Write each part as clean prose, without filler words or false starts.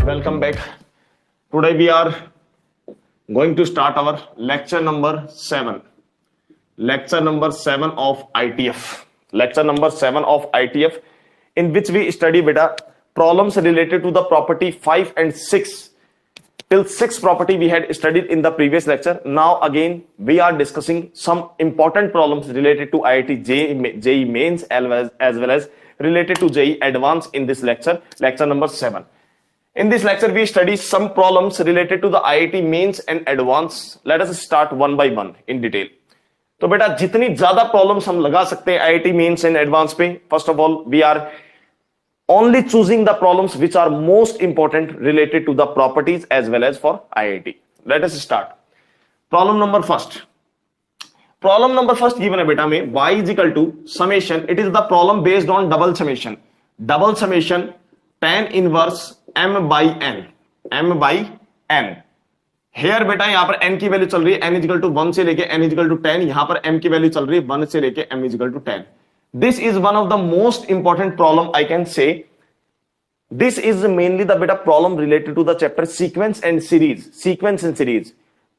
Welcome back. Today we are going to start our lecture number 7. Lecture number 7 of ITF. Lecture number 7 of ITF, in which we study beta problems related to the property 5 and 6. Till 6 property we had studied in the previous lecture. Now again we are discussing some important problems related to IIT JEE mains as well as related to JEE advanced in this lecture, lecture number 7. In this lecture we study some problems related to the IIT mains and advanced. Let us start one by one in detail. तो बेटा जितनी ज्यादा problems हम लगा सकते हैं IIT mains and advance पे, first of all we are only choosing the problems which are most important related to the properties as well as for IIT. Let us start. Problem number first. Problem number first given है बेटा में y is equal to summation. It is the problem based on double summation. Double summation tan inverse m by n. m by n. Here बेटा यहां पर n की value चल रही है n is equal to 1 से लेके n is equal to 10. यहां पर m की वैल्यू चल रही है 1 से लेके m is equal to 10. This is one of the most important problem I can say. This is mainly the beta problem related to the chapter sequence and series. Sequence and series.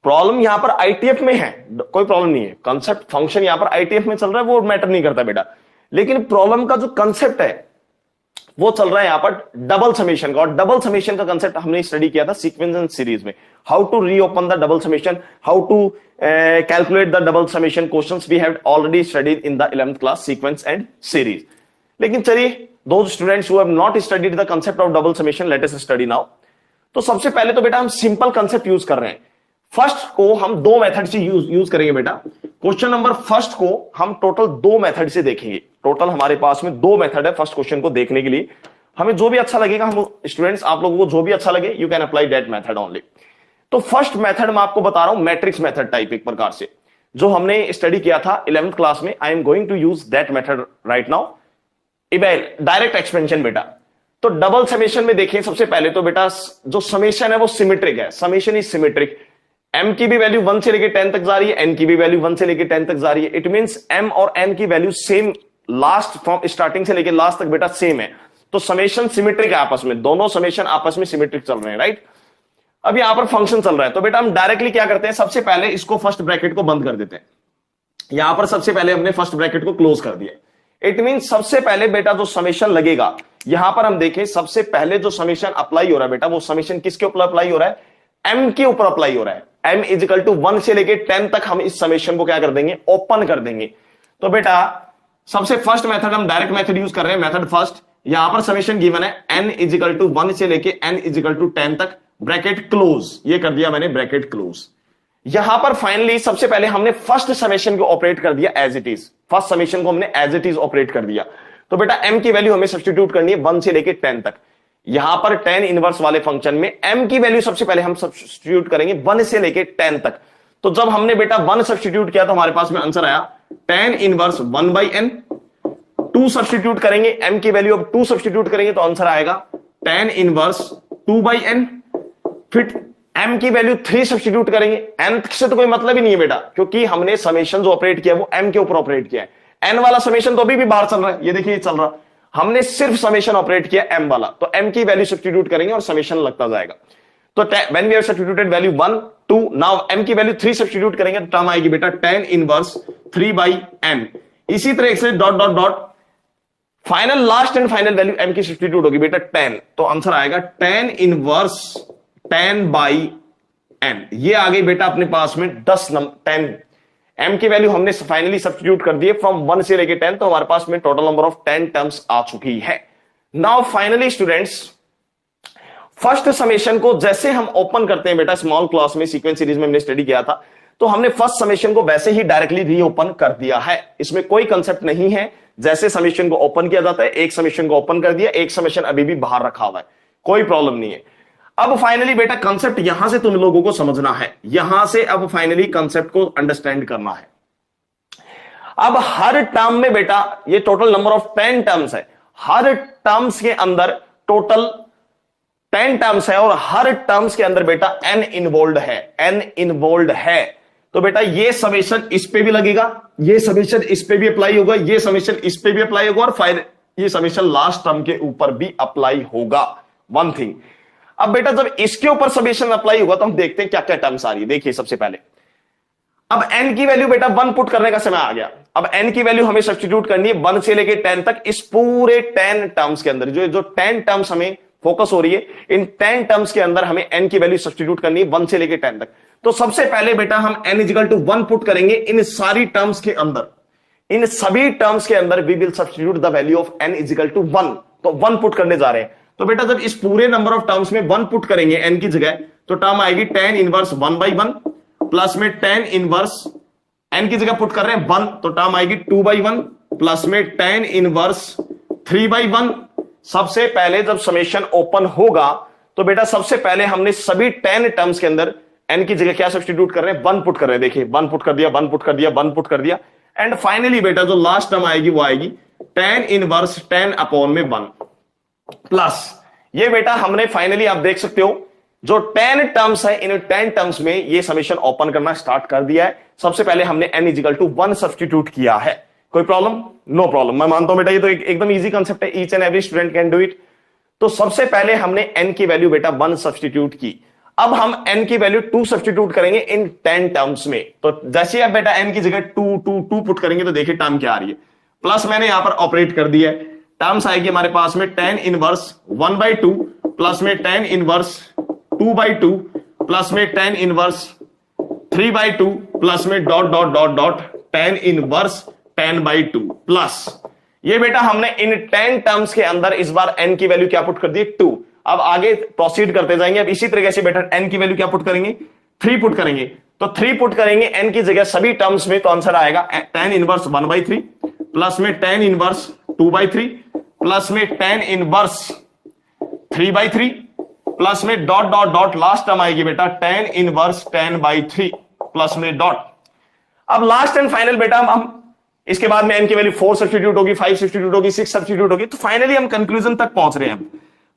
Problem यहां पर ITF में है, कोई problem नहीं है. Concept function यहां पर ITF में चल रहा है, वो मैटर नहीं करता बेटा. लेकिन प्रॉब्लम का जो कंसेप्ट है वो चल रहा है यहां पर डबल समेशन का. और डबल समेशन का कंसेप्ट हमने स्टडी किया था सीक्वेंस एंड सीरीज में. How to reopen the double summation, how to calculate the double summation questions we have already studied in the 11th class sequence and series. लेकिन चलिए those students who have not studied the concept of double summation, let us study now. तो सबसे पहले तो बेटा हम simple concept use कर रहे हैं. फर्स्ट को हम दो मेथड से यूज करेंगे बेटा. क्वेश्चन नंबर फर्स्ट को हम टोटल दो मेथड से देखेंगे. टोटल हमारे पास में दो मेथड है फर्स्ट क्वेश्चन को देखने के लिए. हमें जो भी अच्छा लगेगा, हम स्टूडेंट्स आप लोगों को जो भी अच्छा लगे you can apply that method only. तो फर्स्ट मेथड मैं आपको बता रहा हूं मैट्रिक्स मेथड टाइप, एक प्रकार से जो हमने स्टडी किया था 11th क्लास में. I am going to use that method right now. Direct expansion बेटा. तो डबल समेशन में देखें सबसे पहले तो बेटा जो समेशन है वो सिमेट्रिक है. Summation is symmetric. m की भी वैल्यू 1 से लेके 10 तक जा रही है, n की भी वैल्यू 1 से लेके 10 तक जा रही है. इट मींस m और n की value same, last from starting से लेके लास्ट तक बेटा सेम है. तो समेशन सिमेट्रिक है आपस में, दोनों समेशन आपस में सिमेट्रिक चल रहे हैं राइट. अब यहां पर फंक्शन चल रहा है तो बेटा हम डायरेक्टली क्या करते हैं, सबसे पहले इसको फर्स्ट ब्रैकेट को बंद कर देते हैं. यहां पर सबसे पहले हमने फर्स्ट ब्रैकेट को क्लोज कर दिया. इट मीन सबसे पहले बेटा जो समेशन लगेगा, यहां पर हम देखें सबसे पहले जो समेशन अप्लाई हो रहा है बेटा, वो समेशन किसके ऊपर अप्लाई हो रहा है, m के ऊपर अप्लाई हो रहा है. m इज इक्वल टू 1 से लेके 10 तक हम इस समेशन को क्या कर देंगे, ओपन कर देंगे. तो बेटा सबसे फर्स्ट मेथड हम डायरेक्ट मेथड यूज कर रहे हैं. मेथड फर्स्ट, यहां पर समेशन गिवन है n इज इक्वल टू 1 से लेके n इज इक्वल टू 10 तक, ब्रैकेट क्लोज. ये कर दिया मैंने ब्रैकेट क्लोज. यहां पर फाइनली सबसे पहले हमने फर्स्ट समेशन को ऑपरेट कर दिया as it is. First summation को हमने एज इट इज ऑपरेट कर दिया. तो बेटा m की वैल्यू हमें सब्स्टिट्यूट करनी है 1 से लेके 10 तक. यहां पर tan इनवर्स वाले फंक्शन में m की वैल्यू सबसे पहले हम सब्स्टिट्यूट करेंगे 1 से लेके 10 तक. तो जब हमने बेटा 1 सब्स्टिट्यूट किया तो हमारे पास में आंसर आया tan inverse 1 by n. 2 substitute करेंगे, m की वैल्यू अब 2 सब्स्टिट्यूट करेंगे तो आंसर आएगा tan इनवर्स 2 बाई n. फिर m की वैल्यू 3 सब्स्टिट्यूट करेंगे. nth से तो कोई मतलब ही नहीं है बेटा, क्योंकि हमने समेशन जो ऑपरेट किया वो m के ऊपर ऑपरेट किया है. n वाला समेशन तो अभी भी बाहर चल रहा है, ये देखिए चल रहा. हमने सिर्फ समेशन ऑपरेट किया m वाला, तो m की वैल्यू सब्स्टिट्यूट करेंगे और समेशन लगता जाएगा. तो when we have substituted value 1 2, now m की वैल्यू 3 सब्स्टिट्यूट करेंगे तो टर्म आएगी बेटा tan इनवर्स 3 बाई n. इसी तरह से dot dot dot final last and final value m की सब्स्टिट्यूट होगी बेटा 10. तो आंसर आएगा tan इनवर्स 10 बाई n. ये आ गई बेटा अपने पास में 10 m की वैल्यू हमने फाइनली सब्स्टिट्यूट कर दिए फ्रॉम 1 से लेके 10. तो हमारे पास में टोटल नंबर ऑफ 10 टर्म्स आ चुकी है. Now finally students first summation को जैसे हम ओपन करते हैं बेटा, स्मॉल क्लास में सीक्वेंस सीरीज में हमने स्टडी किया था, तो हमने फर्स्ट समेशन को वैसे ही डायरेक्टली रीओपन कर दिया है. इसमें कोई कंसेप्ट नहीं है. जैसे समेशन को ओपन किया जाता है, एक समेशन को ओपन कर दिया, एक समेशन अभी भी बाहर रखा हुआ है, कोई प्रॉब्लम नहीं है. अब फाइनली बेटा कंसेप्ट यहां से तुम लोगों को समझना है, यहां से अब फाइनली कंसेप्ट को अंडरस्टैंड करना है. अब हर टर्म में बेटा ये टोटल नंबर ऑफ 10 टर्म्स है. हर टर्म्स के अंदर टोटल 10 टर्म्स है और हर टर्म्स के अंदर बेटा n इन्वॉल्व है. n इन्वॉल्व है तो बेटा ये समेशन इस पे भी लगेगा, ये समेशन इस पे भी अप्लाई होगा, ये समेशन इस पे भी अप्लाई होगा, और फाइनल ये समेशन लास्ट टर्म के ऊपर भी अप्लाई होगा। वन थिंग, अब बेटा जब इसके ऊपर समेशन अप्लाई होगा तो हम देखते हैं क्या क्या टर्म्स आ रही है। देखिए सबसे पहले अब n की वैल्यू बेटा 1 पुट करने का समय आ गया। अब n की वैल्यू हमें सब्स्टिट्यूट करनी है 1 से लेके 10 तक, इस पूरे 10 टर्म्स के अंदर जो 10 टर्म्स हमें फोकस हो रही है, इन 10 टर्म्स के अंदर हमें n की वैल्यू सब्स्टिट्यूट करनी है 1 से लेके 10 तक। तो सबसे पहले बेटा हम n इजिकल टू 1 पुट करेंगे इन सारी टर्म्स के अंदर, इन सभी टर्म्स के अंदर we will substitute the value of n equal to 1। तो 1 पुट करने जा रहे हैं। तो बेटा जब इस पूरे नंबर ऑफ टर्म्स में 1 पुट करेंगे n की जगह, तो टर्म आएगी tan इनवर्स 1/1 प्लस में tan इनवर्स n की जगह पुट कर रहे हैं 1, तो टर्म आएगी 2/1 प्लस में tan इनवर्स 3/1। सबसे पहले जब समेशन ओपन होगा तो बेटा सबसे पहले हमने सभी 10 टर्म्स के अंदर n की जगह क्या सब्स्टिट्यूट कर रहे हैं, 1 पुट कर रहे हैं। देखिए 1 पुट कर दिया, 1 पुट कर दिया, 1 पुट कर दिया, एंड फाइनली बेटा जो लास्ट टर्म आएगी वो आएगी tan इनवर्स 10/1 प्लस ये बेटा हमने फाइनली आप देख सकते हो जो 10 टर्म्स है, इन 10 टर्म्स में ये समेशन ओपन करना स्टार्ट कर दिया है। सबसे पहले हमने n इजिकल टू 1 सब्स्टिट्यूट किया है। कोई प्रॉब्लम? No problem. मैं मानता हूं बेटा ये तो एकदम इजी कांसेप्ट है, each and every student can do it. तो सबसे पहले हमने n की वैल्यू बेटा 1 सब्स्टिट्यूट की। अब हम n की वैल्यू 2 सब्स्टिट्यूट करेंगे इन 10 टर्म्स में। तो जैसे आप बेटा n की जगह 2 पुट करेंगे तो देखिए टर्म क्या आ रही है, प्लस मैंने यहां पर ऑपरेट कर दिया है, टर्म्स आएगी हमारे पास में tan इनवर्स 1/2 प्लस में tan इनवर्स 2/2 प्लस में tan इनवर्स 3/2 प्लस में dot dot dot dot tan inverse 10/2 plus ये बेटा हमने इन 10 टर्म्स के अंदर इस बार n की वैल्यू क्या पुट कर दी, 2। अब आगे प्रोसीड करते जाएंगे। अब इसी तरीके से बेटा n की वैल्यू क्या पुट करेंगे, 3 पुट करेंगे। तो 3 पुट करेंगे n की जगह सभी टर्म्स में, तो आंसर आएगा tan इनवर्स 1/3 प्लस में tan इनवर्स 2/3 प्लस में tan इनवर्स 3/3 प्लस में dot dot dot last term आएगी बेटा tan इनवर्स 10/3 प्लस में डॉट। अब लास्ट एंड फाइनल बेटा हम इसके बाद में n की वैल्यू 4 सब्स्टिट्यूट होगी, 5 सब्स्टिट्यूट होगी, 6 सब्स्टिट्यूट होगी। तो फाइनली हम कंक्लूजन तक पहुंच रहे हैं।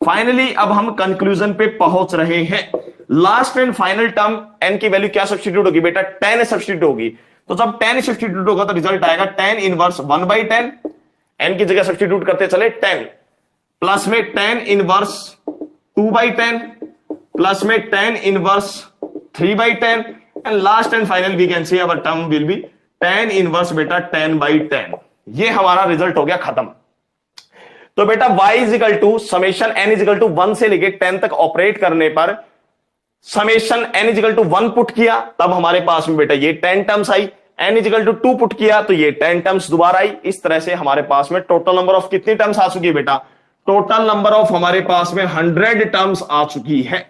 फाइनली अब हम कंक्लूजन पे पहुंच रहे हैं। Last and final term n की वैल्यू क्या सब्स्टिट्यूट होगी बेटा, 10 सब्स्टिट्यूट होगी। तो जब 10 सब्स्टिट्यूट होगा तो रिजल्ट आएगा tan इनवर्स 1/10, n की जगह सब्स्टिट्यूट करते चले 10 प्लस में tan इनवर्स 2/10 प्लस में tan inverse 3/10 and last and final we can see our term will be tan inverse बेटा 10/10। ये हमारा रिजल्ट हो गया खत्म। तो बेटा y equal to summation n equal to 1 से लेके 10 तक ऑपरेट करने पर summation n equal to 1 put किया, तब हमारे पास में बेटा ये 10 टर्म्स आई। n इजिकल टू 2 पुट किया तो ये 10 टर्म्स दोबारा आई। इस तरह से हमारे पास में टोटल नंबर ऑफ कितनी टर्म्स आ चुकी है बेटा, टोटल नंबर ऑफ हमारे पास में 100 टर्म्स आ चुकी है।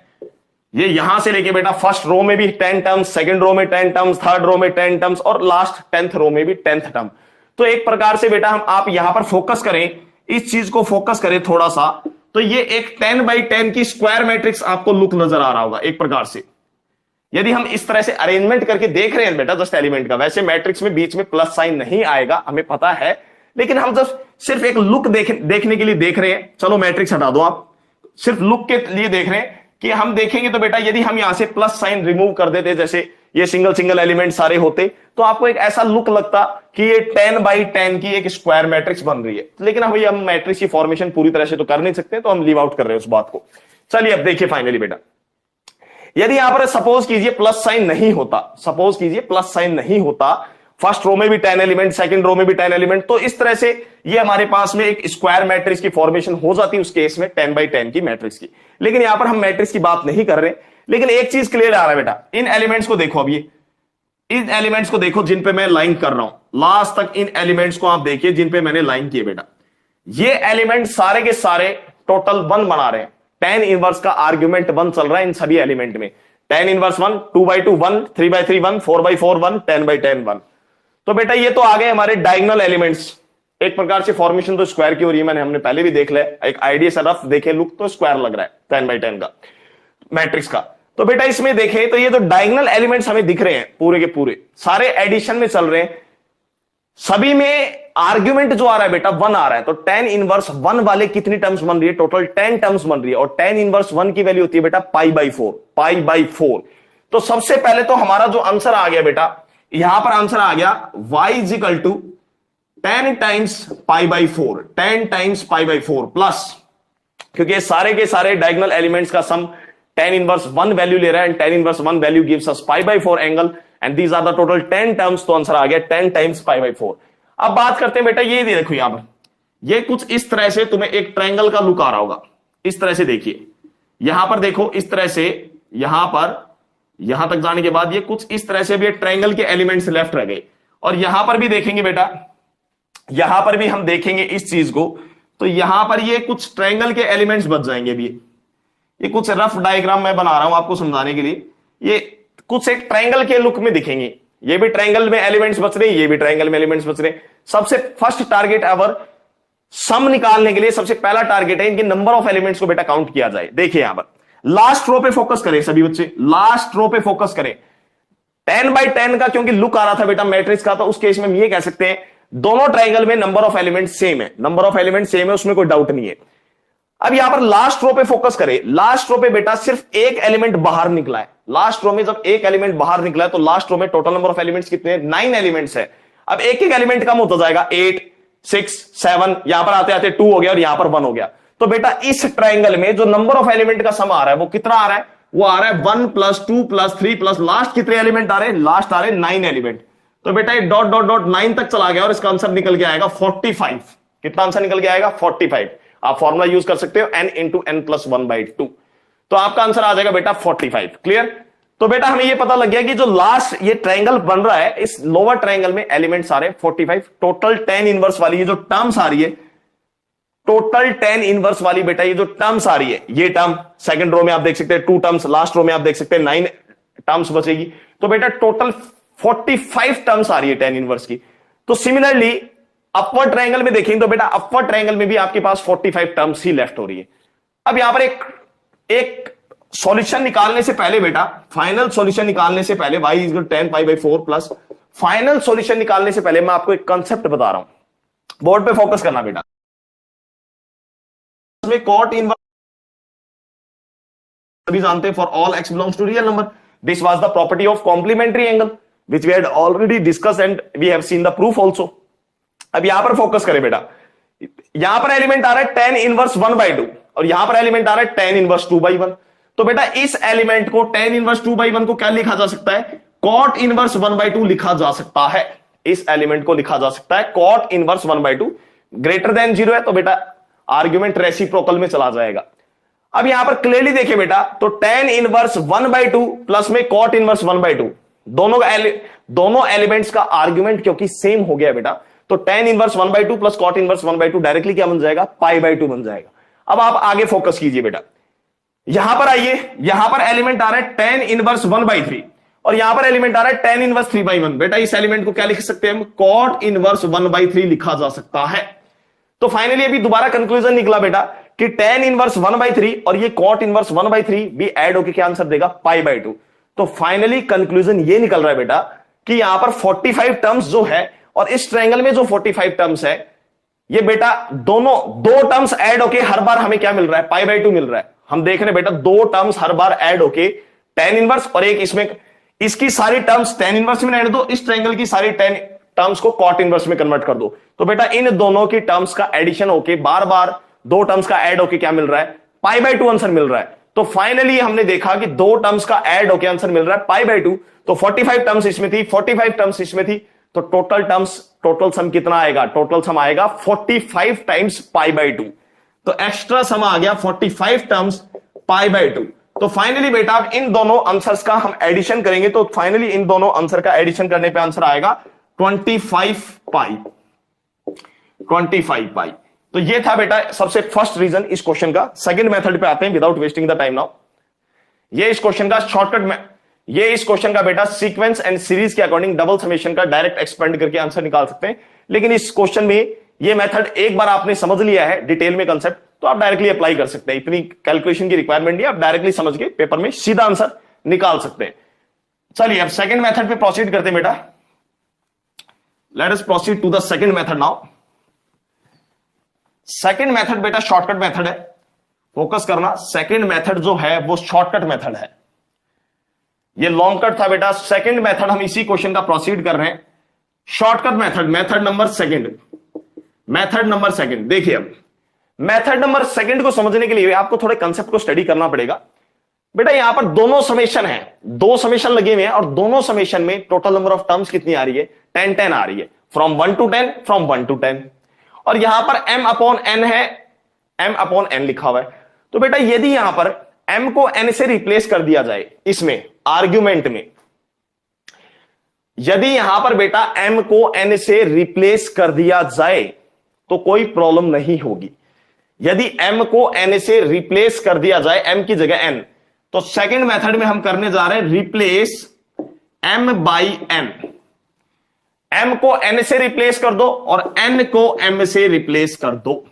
ये यहां से लेके बेटा फर्स्ट रो में भी 10 टर्म्स, सेकंड रो में 10 टर्म्स, थर्ड रो में 10 टर्म्स और लास्ट 10th रो में भी 10th टर्म। तो एक प्रकार से बेटा हम आप यहां पर फोकस करें, इस चीज को फोकस करें थोड़ा सा, तो ये एक 10/10 की स्क्वायर मैट्रिक्स आपको लुक नजर आ रहा होगा एक प्रकार से। यदि हम इस तरह से अरेंजमेंट करके देख रहे हैं बेटा जस्ट एलिमेंट का, वैसे मैट्रिक्स में बीच में प्लस साइन नहीं आएगा हमें पता है, लेकिन हम जस्ट सिर्फ एक लुक देखने के लिए देख रहे हैं। चलो मैट्रिक्स हटा दो, आप सिर्फ लुक के लिए देख रहे हैं कि हम देखेंगे तो बेटा यदि हम यहां से प्लस साइन रिमूव कर देते, जैसे ये सिंगल एलिमेंट सारे होते, तो आपको एक ऐसा लुक लगता कि ये 10/10 की एक स्क्वायर मैट्रिक्स बन रही है। लेकिन हम मैट्रिक्स की फॉर्मेशन पूरी तरह से तो कर नहीं सकते, तो हम लीव आउट कर रहे हैं उस बात को। चलिए अब देखिए फाइनली बेटा, यदि यहां पर सपोज कीजिए प्लस साइन नहीं होता, सपोज कीजिए प्लस साइन नहीं होता, फर्स्ट रो में भी 10 एलिमेंट, सेकंड रो में भी 10 एलिमेंट, तो इस तरह से ये हमारे पास में एक स्क्वायर मैट्रिक्स की फॉर्मेशन हो जाती उस केस में 10/10 की मैट्रिक्स की। लेकिन यहां पर हम मैट्रिक्स की बात नहीं कर रहे। लेकिन एक चीज क्लियर आ रहा है बेटा, इन एलिमेंट्स को देखो, अब ये इन एलिमेंट्स को देखो जिन पे मैं लाइन कर रहा हूं, लास्ट तक इन एलिमेंट्स को आप देखिए जिन पे मैंने लाइन किए बेटा। ये एलिमेंट सारे के सारे टोटल 1 बना रहे हैं। tan इनवर्स का आर्ग्यूमेंट 1 चल रहा है इन सभी एलिमेंट में। tan inverse 1, 2/2 1, 3/3 1, 4/4 1, 10/10 1। तो बेटा ये तो आ गए हमारे डायगोनल एलिमेंट्स। एक प्रकार से फॉर्मेशन तो स्क्वायर की हो रही है, हमने पहले भी देख लिया, एक आइडिया सा रफ देखे लुक तो स्क्वायर लग रहा है 10/10 का मैट्रिक्स का। तो बेटा इसमें देखें तो ये तो डायगोनल एलिमेंट्स हमें दिख रहे हैं पूरे के पूरे, सारे एडिशन में चल रहे हैं, सभी में आर्ग्यूमेंट जो आ रहा है बेटा 1 आ रहा है। तो tan इनवर्स 1 वाले कितनी टर्म्स बन रही है, टोटल 10 टर्म्स बन रही है, और tan इनवर्स 1 की वैल्यू होती है बेटा पाई बाई 4। तो सबसे पहले तो हमारा जो आंसर आ गया बेटा, यहां पर आंसर आ गया y is equal to 10 times pi by 4, 10 times pi by 4 plus, क्योंकि ये सारे के सारे डायगोनल एलिमेंट्स का सम tan इनवर्स 1 वैल्यू ले रहा है, and tan inverse 1 value gives us pi by 4 angle, and these are the total 10 terms, तो आंसर आ गया 10 टाइम्स पाई बाई 4। अब बात करते हैं बेटा, ये देखो यहां पर, ये कुछ इस तरह से तुम्हें एक ट्रायंगल का लुक आ रहा होगा, इस तरह से देखिए, यहां पर देखो इस तरह से, यहां पर यहां तक जाने के बाद ये कुछ इस तरह से भी ट्रायंगल के एलिमेंट्स लेफ्ट रह गए, और यहां पर भी देखेंगे बेटा, यहां पर भी हम देखेंगे इस चीज को, तो यहां पर ये कुछ ट्रायंगल के एलिमेंट्स बच जाएंगे। भी ये कुछ रफ डायग्राम मैं बना रहा हूं आपको समझाने के लिए, ये कुछ एक ट्रायंगल के लुक में दिखेंगे, ये भी ट्रायंगल में एलिमेंट्स बच रहे हैं, ये भी ट्रायंगल में एलिमेंट्स बच रहे हैं। सबसे फर्स्ट टारगेट अवर सम निकालने के लिए सबसे पहला टारगेट है इनके नंबर ऑफ एलिमेंट्स को बेटा काउंट किया जाए। देखिए यहां पर लास्ट रो पे फोकस करें सभी बच्चे, लास्ट रो पे फोकस करें। 10 बाई 10 का क्योंकि लुक आ रहा था बेटा मैट्रिक्स का, तो उस केस में हम ये कह सकते हैं दोनों ट्रायंगल में नंबर ऑफ एलिमेंट सेम है, नंबर ऑफ एलिमेंट सेम है, उसमें कोई डाउट नहीं है। अब यहां पर लास्ट रो पे फोकस करें, लास्ट रो पे बेटा सिर्फ एक एलिमेंट बाहर निकला है, लास्ट रो में जब एक एलिमेंट बाहर निकला है तो लास्ट रो में टोटल नंबर ऑफ एलिमेंट्स कितने हैं, 9 एलिमेंट्स है। अब एक एक एलिमेंट कम होता जाएगा, 8 6 7, यहां पर आते आते 2 हो गया और यहां पर 1 हो गया। तो बेटा इस ट्रायंगल में जो नंबर ऑफ एलिमेंट का सम आ रहा है वो कितना आ रहा है, वो आ रहा है 1 + 2 + 3 प्लस लास्ट कितने एलिमेंट आ रहे हैं, लास्ट आ रहे हैं 9 एलिमेंट। तो बेटा ये डॉट डॉट डॉट 9 तक चला गया और इसका आंसर निकल के आएगा 45। कितना आंसर निकल के आएगा, 45। आप फॉर्मूला यूज कर सकते हो n × n + 1/2, तो आपका आंसर आ जाएगा बेटा 45। क्लियर। तो बेटा हमें ये पता लग गया कि जो लास्ट ये ट्रायंगल बन रहा है, इस लोअर ट्रायंगल में एलिमेंट्स आ रहे हैं 45, टोटल tan इनवर्स वाली ये जो टर्म्स आ रही है, टोटल tan इनवर्स वाली बेटा ये जो टर्म्स आ रही है, ये टर्म सेकंड रो में आप देख सकते हैं 2 टर्म्स, लास्ट रो में आप देख सकते हैं 9 टर्म्स बचेगी, तो बेटा टोटल 45 टर्म्स आ रही है tan इनवर्स की। तो सिमिलरली अपवर्ड ट्रायंगल में देखेंगे तो बेटा अपवर्ड ट्रायंगल में भी आपके पास 45 टर्म्स ही लेफ्ट हो रही है। अब यहां पर एक सॉल्यूशन निकालने से पहले बेटा, फाइनल सॉल्यूशन निकालने से पहले y = 10 π/4 प्लस, फाइनल सॉल्यूशन निकालने से पहले मैं आपको एक कांसेप्ट बता रहा हूं, बोर्ड पे फोकस करना बेटा। इसमें कॉट इनवर्स सभी जानते हैं, for all x belongs to real number, this was the property of complementary angle which we had already discuss and we have seen the proof also. अब यहां पर फोकस करें बेटा, यहां पर एलिमेंट आ रहा है tan इनवर्स 1/2 और यहां पर एलिमेंट आ रहा है tan इनवर्स 2/1। तो बेटा इस एलिमेंट को tan इनवर्स 2/1 को क्या लिखा जा सकता है, cot इनवर्स 1/2 लिखा जा सकता है। इस एलिमेंट को लिखा जा सकता है cot इनवर्स 1/2, ग्रेटर देन 0 है तो बेटा आर्ग्यूमेंट रेसिप्रोकल में चला जाएगा। अब यहां पर क्लियरली देखें बेटा, तो tan इनवर्स 1/2 प्लस में cot इनवर्स 1/2, दोनों एलिमेंट्स का आर्ग्यूमेंट क्योंकि सेम हो गया बेटा, तो tan inverse 1/2 plus cot inverse 1/2 directly क्या बन जाएगा, π/2 बन जाएगा। अब आप आगे फोकस कीजिए बेटा, यहां पर आइए, यहां पर एलिमेंट आ रहा है tan इनवर्स 1/3 और यहां पर एलिमेंट आ रहा है tan इनवर्स 3/1। बेटा इस एलिमेंट को क्या लिख सकते हैं हम, cot इनवर्स 1/3 लिखा जा सकता है। तो फाइनली अभी दोबारा कंक्लूजन निकला बेटा कि tan इनवर्स 1/3 और ये cot इनवर्स 1/3 भी ऐड होकर क्या आंसर देगा, π/2। तो फाइनली कंक्लूजन ये निकल रहा है बेटा कि यहां पर 45 टर्म्स जो है और इस ट्रायंगल में जो 45 टर्म्स है, ये बेटा दोनों दो टर्म्स ऐड होके हर बार हमें क्या मिल रहा है, π/2 मिल रहा है। हम देख रहे हैं बेटा दो टर्म्स हर बार ऐड होके tan इनवर्स और एक इसमें, इसकी सारी टर्म्स tan इनवर्स में ऐड दो, इस ट्रायंगल की सारी टर्म्स को cot इनवर्स में कन्वर्ट कर दो। तो बेटा इन दोनों की टर्म्स का एडिशन होके बार बार दो टर्म्स का ऐड होके क्या मिल रहा है, π/2 आंसर मिल रहा है। तो फाइनली हमने देखा कि दो टर्म्स का ऐड होके आंसर मिल रहा है π/2। तो 45 टर्म्स इसमें थी, 45 टर्म्स इसमें थी, तो टोटल सम कितना आएगा, टोटल सम आएगा 45 टाइम्स π/2। तो एक्स्ट्रा सम आ गया 45 टर्म्स π/2। तो फाइनली बेटा अब इन दोनों आंसर्स का हम एडिशन करेंगे, तो फाइनली इन दोनों आंसर का एडिशन करने पे आंसर आएगा 25 π। तो ये था बेटा सबसे फर्स्ट रीजन इस क्वेश्चन का। सेकंड मेथड पे आते हैं without wasting the time now. ये इस क्वेश्चन का शॉर्टकट में, ये इस क्वेश्चन का बेटा सीक्वेंस एंड सीरीज के अकॉर्डिंग डबल समेशन का डायरेक्ट एक्सपेंड करके आंसर निकाल सकते हैं। लेकिन इस क्वेश्चन में ये मेथड एक बार आपने समझ लिया है डिटेल में कंसेप्ट, तो आप डायरेक्टली अप्लाई कर सकते हैं, इतनी कैलकुलेशन की रिक्वायरमेंट नहीं, आप डायरेक्टली समझ के पेपर में सीधा आंसर निकाल सकते हैं। चलिए अब सेकंड मेथड पे प्रोसीड करते हैं बेटा। Let us proceed to the second method now. Second method बेटा शॉर्टकट मेथड है, फोकस करना। सेकंड मेथड जो है वो शॉर्टकट मेथड है। ये लॉन्ग कट था बेटा। सेकंड मेथड हम इसी क्वेश्चन का प्रोसीड कर रहे हैं, shortcut method, method number second. Method number second देखिए, अब मेथड नंबर सेकंड को समझने के लिए आपको थोड़े कंसेप्ट को स्टडी करना पड़ेगा बेटा। यहां पर दोनों समेशन है, दो समेशन लगे हुए हैं और दोनों समेशन में टोटल नंबर ऑफ टर्म्स कितनी आ रही है, 10 10 आ रही है, फ्रॉम 1 to 10, फ्रॉम 1 to 10। और यहां पर m अपॉन n है, m अपॉन n लिखा हुआ है। तो बेटा यदि यहां पर m को n से रिप्लेस कर दिया जाए, इसमें आर्ग्यूमेंट में यदि यहां पर बेटा m को n से रिप्लेस कर दिया जाए तो कोई प्रॉब्लम नहीं होगी। यदि m को n से रिप्लेस कर दिया जाए, m की जगह n, तो सेकंड मेथड में हम करने जा रहे हैं replace m by n। m को n से रिप्लेस कर दो और n को m से रिप्लेस कर दो।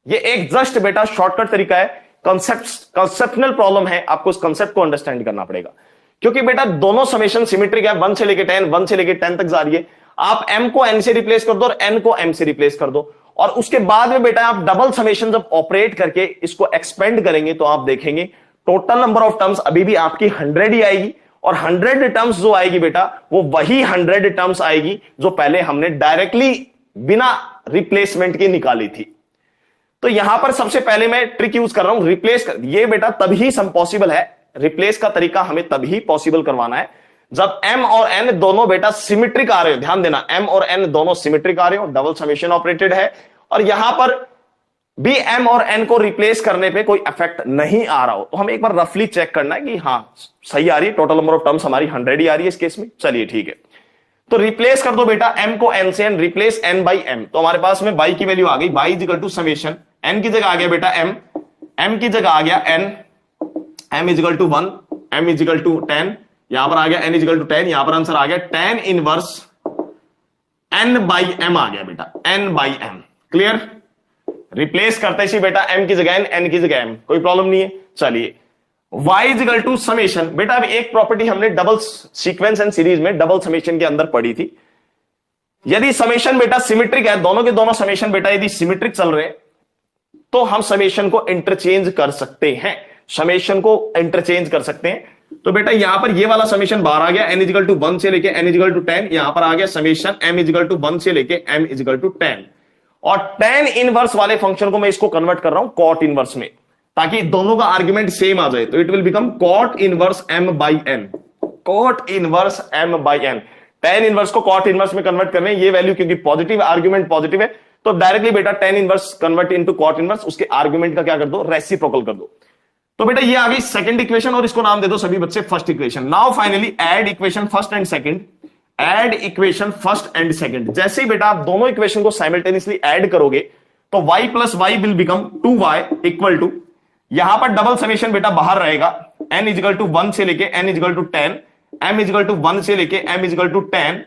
ये एक जस्ट बेटा शॉर्टकट तरीका है, कंसेप्शनल प्रॉब्लम है, आपको इस कंसेप्ट को अंडरस्टैंड करना पड़ेगा। क्योंकि बेटा दोनों समेशन सिमेट्रिक है, 1 से लेके 10, 1 से लेके 10 तक जा रही है। आप m को n से रिप्लेस कर दो और n को m से रिप्लेस कर दो, और उसके बाद में बेटा आप डबल समेशन जब ऑपरेट करके इसको एक्सपेंड करेंगे तो आप देखेंगे टोटल नंबर ऑफ टर्म्स अभी भी आपकी 100 ही आएगी, और 100 टर्म्स जो आएगी बेटा वो वही 100 टर्म्स आएगी जो पहले हमने डायरेक्टली बिना रिप्लेसमेंट के निकाली थी। तो यहां पर सबसे पहले मैं ट्रिक यूज कर रहा हूं, रिप्लेस कर, ये बेटा तभी पॉसिबल है, रिप्लेस का तरीका हमें तभी पॉसिबल करवाना है जब m और n दोनों बेटा सिमेट्रिक आ रहे हो। ध्यान देना, m और n दोनों सिमेट्रिक आ रहे हो, डबल समेशन ऑपरेटेड है, और यहां पर भी m और n को रिप्लेस करने पे कोई इफेक्ट नहीं आ रहा हो। तो हम एक बार रफली चेक करना है कि हाँ सही आ रही है, टोटल नंबर ऑफ टर्म्स हमारी 100 ही आ रही है इस केस में। चलिए ठीक है, तो रिप्लेस कर दो बेटा m को n से, n replace n by m। तो हमारे पास में y की वैल्यू आ गई, y is equal to summation n की जगह आ गया बेटा m, m की जगह आ गया n, m is equal to 1, m is equal to 10, यहां पर आ गया n इज इक्वल टू 10, यहां पर आंसर आ गया tan inverse n by m आ गया बेटा, n by m। Clear? Replace करते ही बेटा m की जगह n की जगह m, कोई प्रॉब्लम नहीं है। चलिए y is equal to summation, बेटा अब एक प्रॉपर्टी हमने डबल सीक्वेंस एंड सीरीज में डबल समेशन के अंदर पढ़ी थी। यदि समेशन बेटा सिमेट्रिक है, दोनों के दोनों समेशन बेटा यदि सिमेट्रिक चल रहे तो हम समेशन को इंटरचेंज कर सकते हैं, समेशन को इंटरचेंज कर सकते हैं। तो बेटा यहां पर ये वाला समेशन बाहर आ गया, n इजिकल टू 1 से लेके n इजिकल टू 10, यहां पर आ गया समेशन m इजिकल टू 1 से लेके m इजिकल टू 10, और tan इनवर्स वाले फंक्शन को मैं इसको कन्वर्ट कर रहा हूं कॉट इनवर्स में, ताकि दोनों का आर्ग्यूमेंट सेम आ जाए। तो it will become cot inverse m by n, cot inverse m by n। tan inverse को कॉट इनवर्स में कन्वर्ट कर रहे हैं, ये वैल्यू क्योंकि पॉजिटिव आर्ग्यूमेंट पॉजिटिव है तो डायरेक्टली बेटा tan inverse convert into cot inverse, उसके आर्ग्यूमेंट का क्या कर दो, रेसिप्रोकल कर दो। तो बेटा ये आ गई सेकंड इक्वेशन, और इसको नाम दे दो सभी बच्चे first equation. Now finally add equation first and second, add equation first and second. जैसे ही बेटा आप दोनों इक्वेशन को साइमल्टेनियसली ऐड करोगे तो y plus y will become 2y equal to, यहां पर डबल समेशन बेटा बाहर रहेगा, n इजिकल टू 1 से लेके n equal to 10, m equal to 1 से लेके m इजिकल टू 10।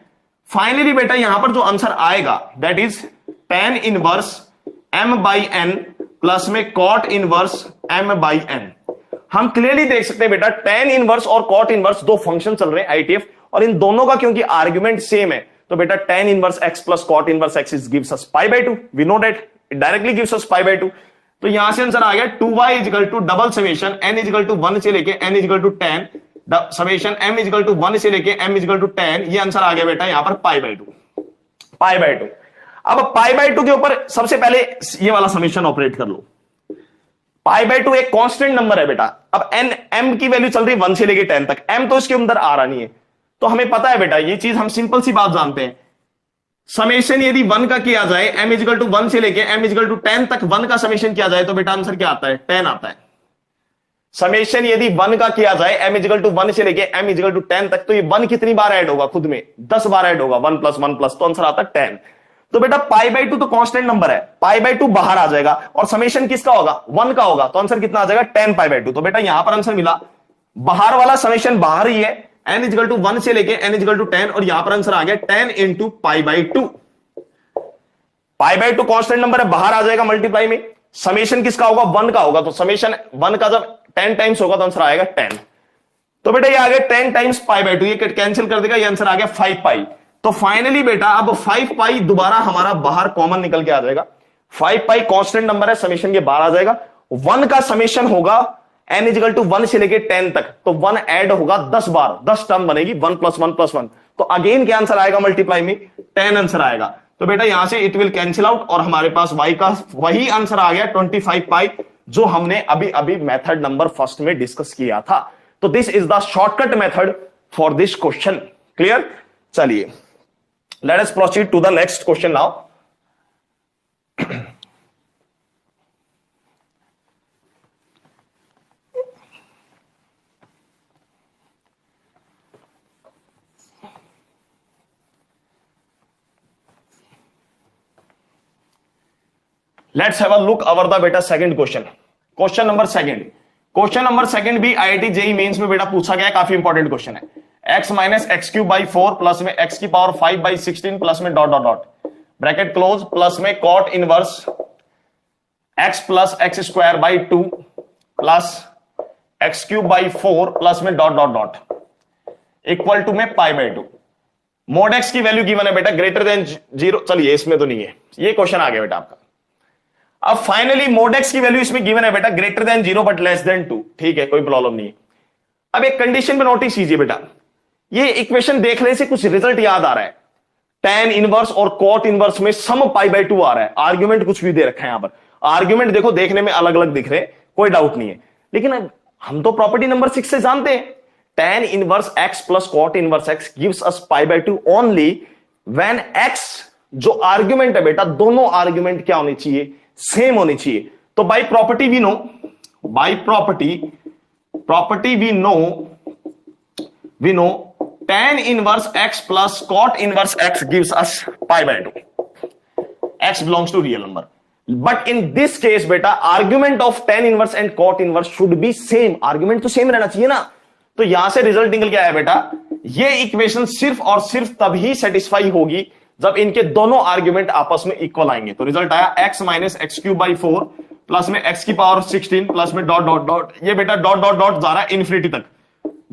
फाइनली बेटा यहां पर जो आंसर आएगा that is tan inverse m by n plus में cot inverse m by n। हम क्लियरली देख सकते हैं बेटा tan इनवर्स और कॉट इनवर्स दो फंक्शन चल रहे हैं ITF, और इन दोनों का क्योंकि आर्ग्यूमेंट सेम है तो बेटा tan inverse x plus cot inverse x is gives us pi by 2, we know that it directly gives us pi by 2। तो यहां से आंसर आ गया 2y equal to double summation n equal to 1 से लेके n equal to 10, summation m equal to 1 से लेके m equal to 10, ये आंसर आ गया बेटा यहां पर पाई बाई 2, पाई बाई 2। अब पाई बाई 2 के ऊपर सबसे पहले ये वाला समेशन ऑपरेट कर लो। पाई बाई 2 एक कांस्टेंट नंबर है बेटा, अब n m की वैल्यू चल रही है 1 से लेके 10 तक, m तो इसके अंदर आ रहा नहीं है, तो हमें पता है बेटा ये चीज हम सिंपल सी बात जानते हैं, समेशन यदि 1 का किया जाए m इजिकल टू 1 से लेके m इजिकल टू 10 तक 1 का समेशन किया जाए तो बेटा आंसर क्या आता है, 10 आता है। समेशन यदि 1 का किया जाए m इजिकल टू 1 से लेके m इजिकल टू 10 तक, तो ये 1 कितनी बार ऐड होगा, खुद में 10 बार ऐड होगा, 1 प्लस 1 प्लस, तो आंसर आता है 10। तो बेटा पाई बाई 2 तो कांस्टेंट नंबर है, पाई बाई 2 बाहर आ जाएगा और समेशन किसका होगा, 1 का होगा, तो आंसर कितना आ जाएगा 10 पाई बाई 2। तो बेटा यहां पर आंसर मिला, बाहर वाला समेशन बाहर ही है, n इजिकल टू 1 से लेके n इजिकल टू 10, और यहां पर आंसर आ गया 10 into pi by 2। Pi by 2 constant number है, बाहर आ जाएगा मल्टीप्लाई में, समेशन किसका होगा, 1 का होगा, तो समेशन 1 का जब 10 टाइम्स होगा तो आंसर आएगा 10। तो बेटा ये आ गया 10 टाइम्स पाई बाई 2, ये कैंसिल कर देगा, ये आंसर आ गया 5 पाई। तो फाइनली बेटा अब 5 पाई दोबारा हमारा बाहर कॉमन निकल के आ जाएगा, 5 पाई कांस्टेंट नंबर है, समेशन के बाहर आ जाएगा, 1 का समेशन होगा n इजिकल टू 1 से लेके 10 तक, तो 1 ऐड होगा 10 बार, 10 टर्म बनेगी, 1 + 1 + 1, तो अगेन क्या आंसर आएगा मल्टीप्लाई में, 10 आंसर आएगा। तो बेटा यहां से इट विल कैंसिल आउट और हमारे पास y का वही आंसर आ गया 25 पाई, जो हमने अभी अभी मेथड नंबर फर्स्ट में डिस्कस किया था। तो this is the shortcut method for this question. Clear? चलिए let us proceed to the next question now. Let's have a look over the बेटा second question. Question number second भी IIT JEE Mains में बेटा पूछा गया, काफी important question है। x minus x³ 4 plus में x⁴5/16 प्लस में dot dot dot bracket close plus में cot inverse x plus x² 2 plus x³ 4 plus में dot dot dot equal to में π/2। मोड x की वैल्यू गिवन है बेटा greater than 0। चलिए इसमें तो नहीं है, ये क्वेश्चन आ गया बेटा आपका। अब फाइनली मोड x की वैल्यू इसमें गिवन है बेटा greater than 0 but less then 2। ठीक है, कोई प्रॉब्लम नहीं है। अब एक कंडीशन पे नोटिस कीजिए बेटा, ये इक्वेशन देखने से कुछ रिजल्ट याद आ रहा है। tan इनवर्स और cot इनवर्स में सम π/2 आ रहा है। आर्ग्यूमेंट कुछ भी दे रखा है यहां पर, आर्ग्यूमेंट देखो देखने में अलग अलग दिख रहे, कोई डाउट नहीं है। लेकिन हम तो प्रॉपर्टी नंबर 6 से जानते हैं, tan inverse x plus cot inverse x gives us π/2 only when x जो आर्ग्यूमेंट है बेटा, दोनों आर्ग्यूमेंट क्या होनी चाहिए, सेम होनी चाहिए। तो by property we know, we know tan inverse x plus cot inverse x gives us π/2। x belongs to real number, but in this case बेटा argument of tan inverse and cot inverse should be same. Argument तो same रहना चाहिए ना। तो यहां से result निकल के आया बेटा, ये इक्वेशन सिर्फ और सिर्फ तभी सेटिस्फाई होगी जब इनके दोनों आर्ग्यूमेंट आपस में इक्वल आएंगे। तो रिजल्ट आया x माइनस x³ 4 प्लस में x⁴16 प्लस में डॉट डॉट डॉट, ये बेटा डॉट डॉट डॉट जा रहा है इन्फिनिटी तक।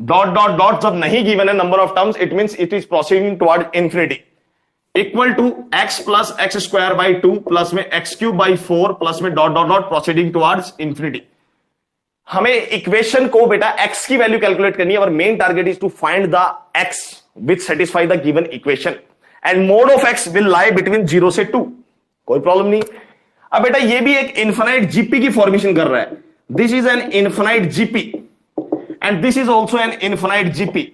डॉट डॉट डॉट जब नहीं गिवन है number of terms, it means it is proceeding toward infinity, equal to x plus x² 2 plus में x³ 4 प्लस में dot dot dot proceeding towards infinity. हमें इक्वेशन को बेटा x की वैल्यू कैलकुलेट करनी है और main target is to find the x which satisfy the given equation and mod of x will lie between 0 से 2। कोई प्रॉब्लम नहीं। अब बेटा ये भी एक इनफाइनाइट जीपी की फॉर्मेशन कर रहा है। This is an infinite GP and this is also an infinite GP.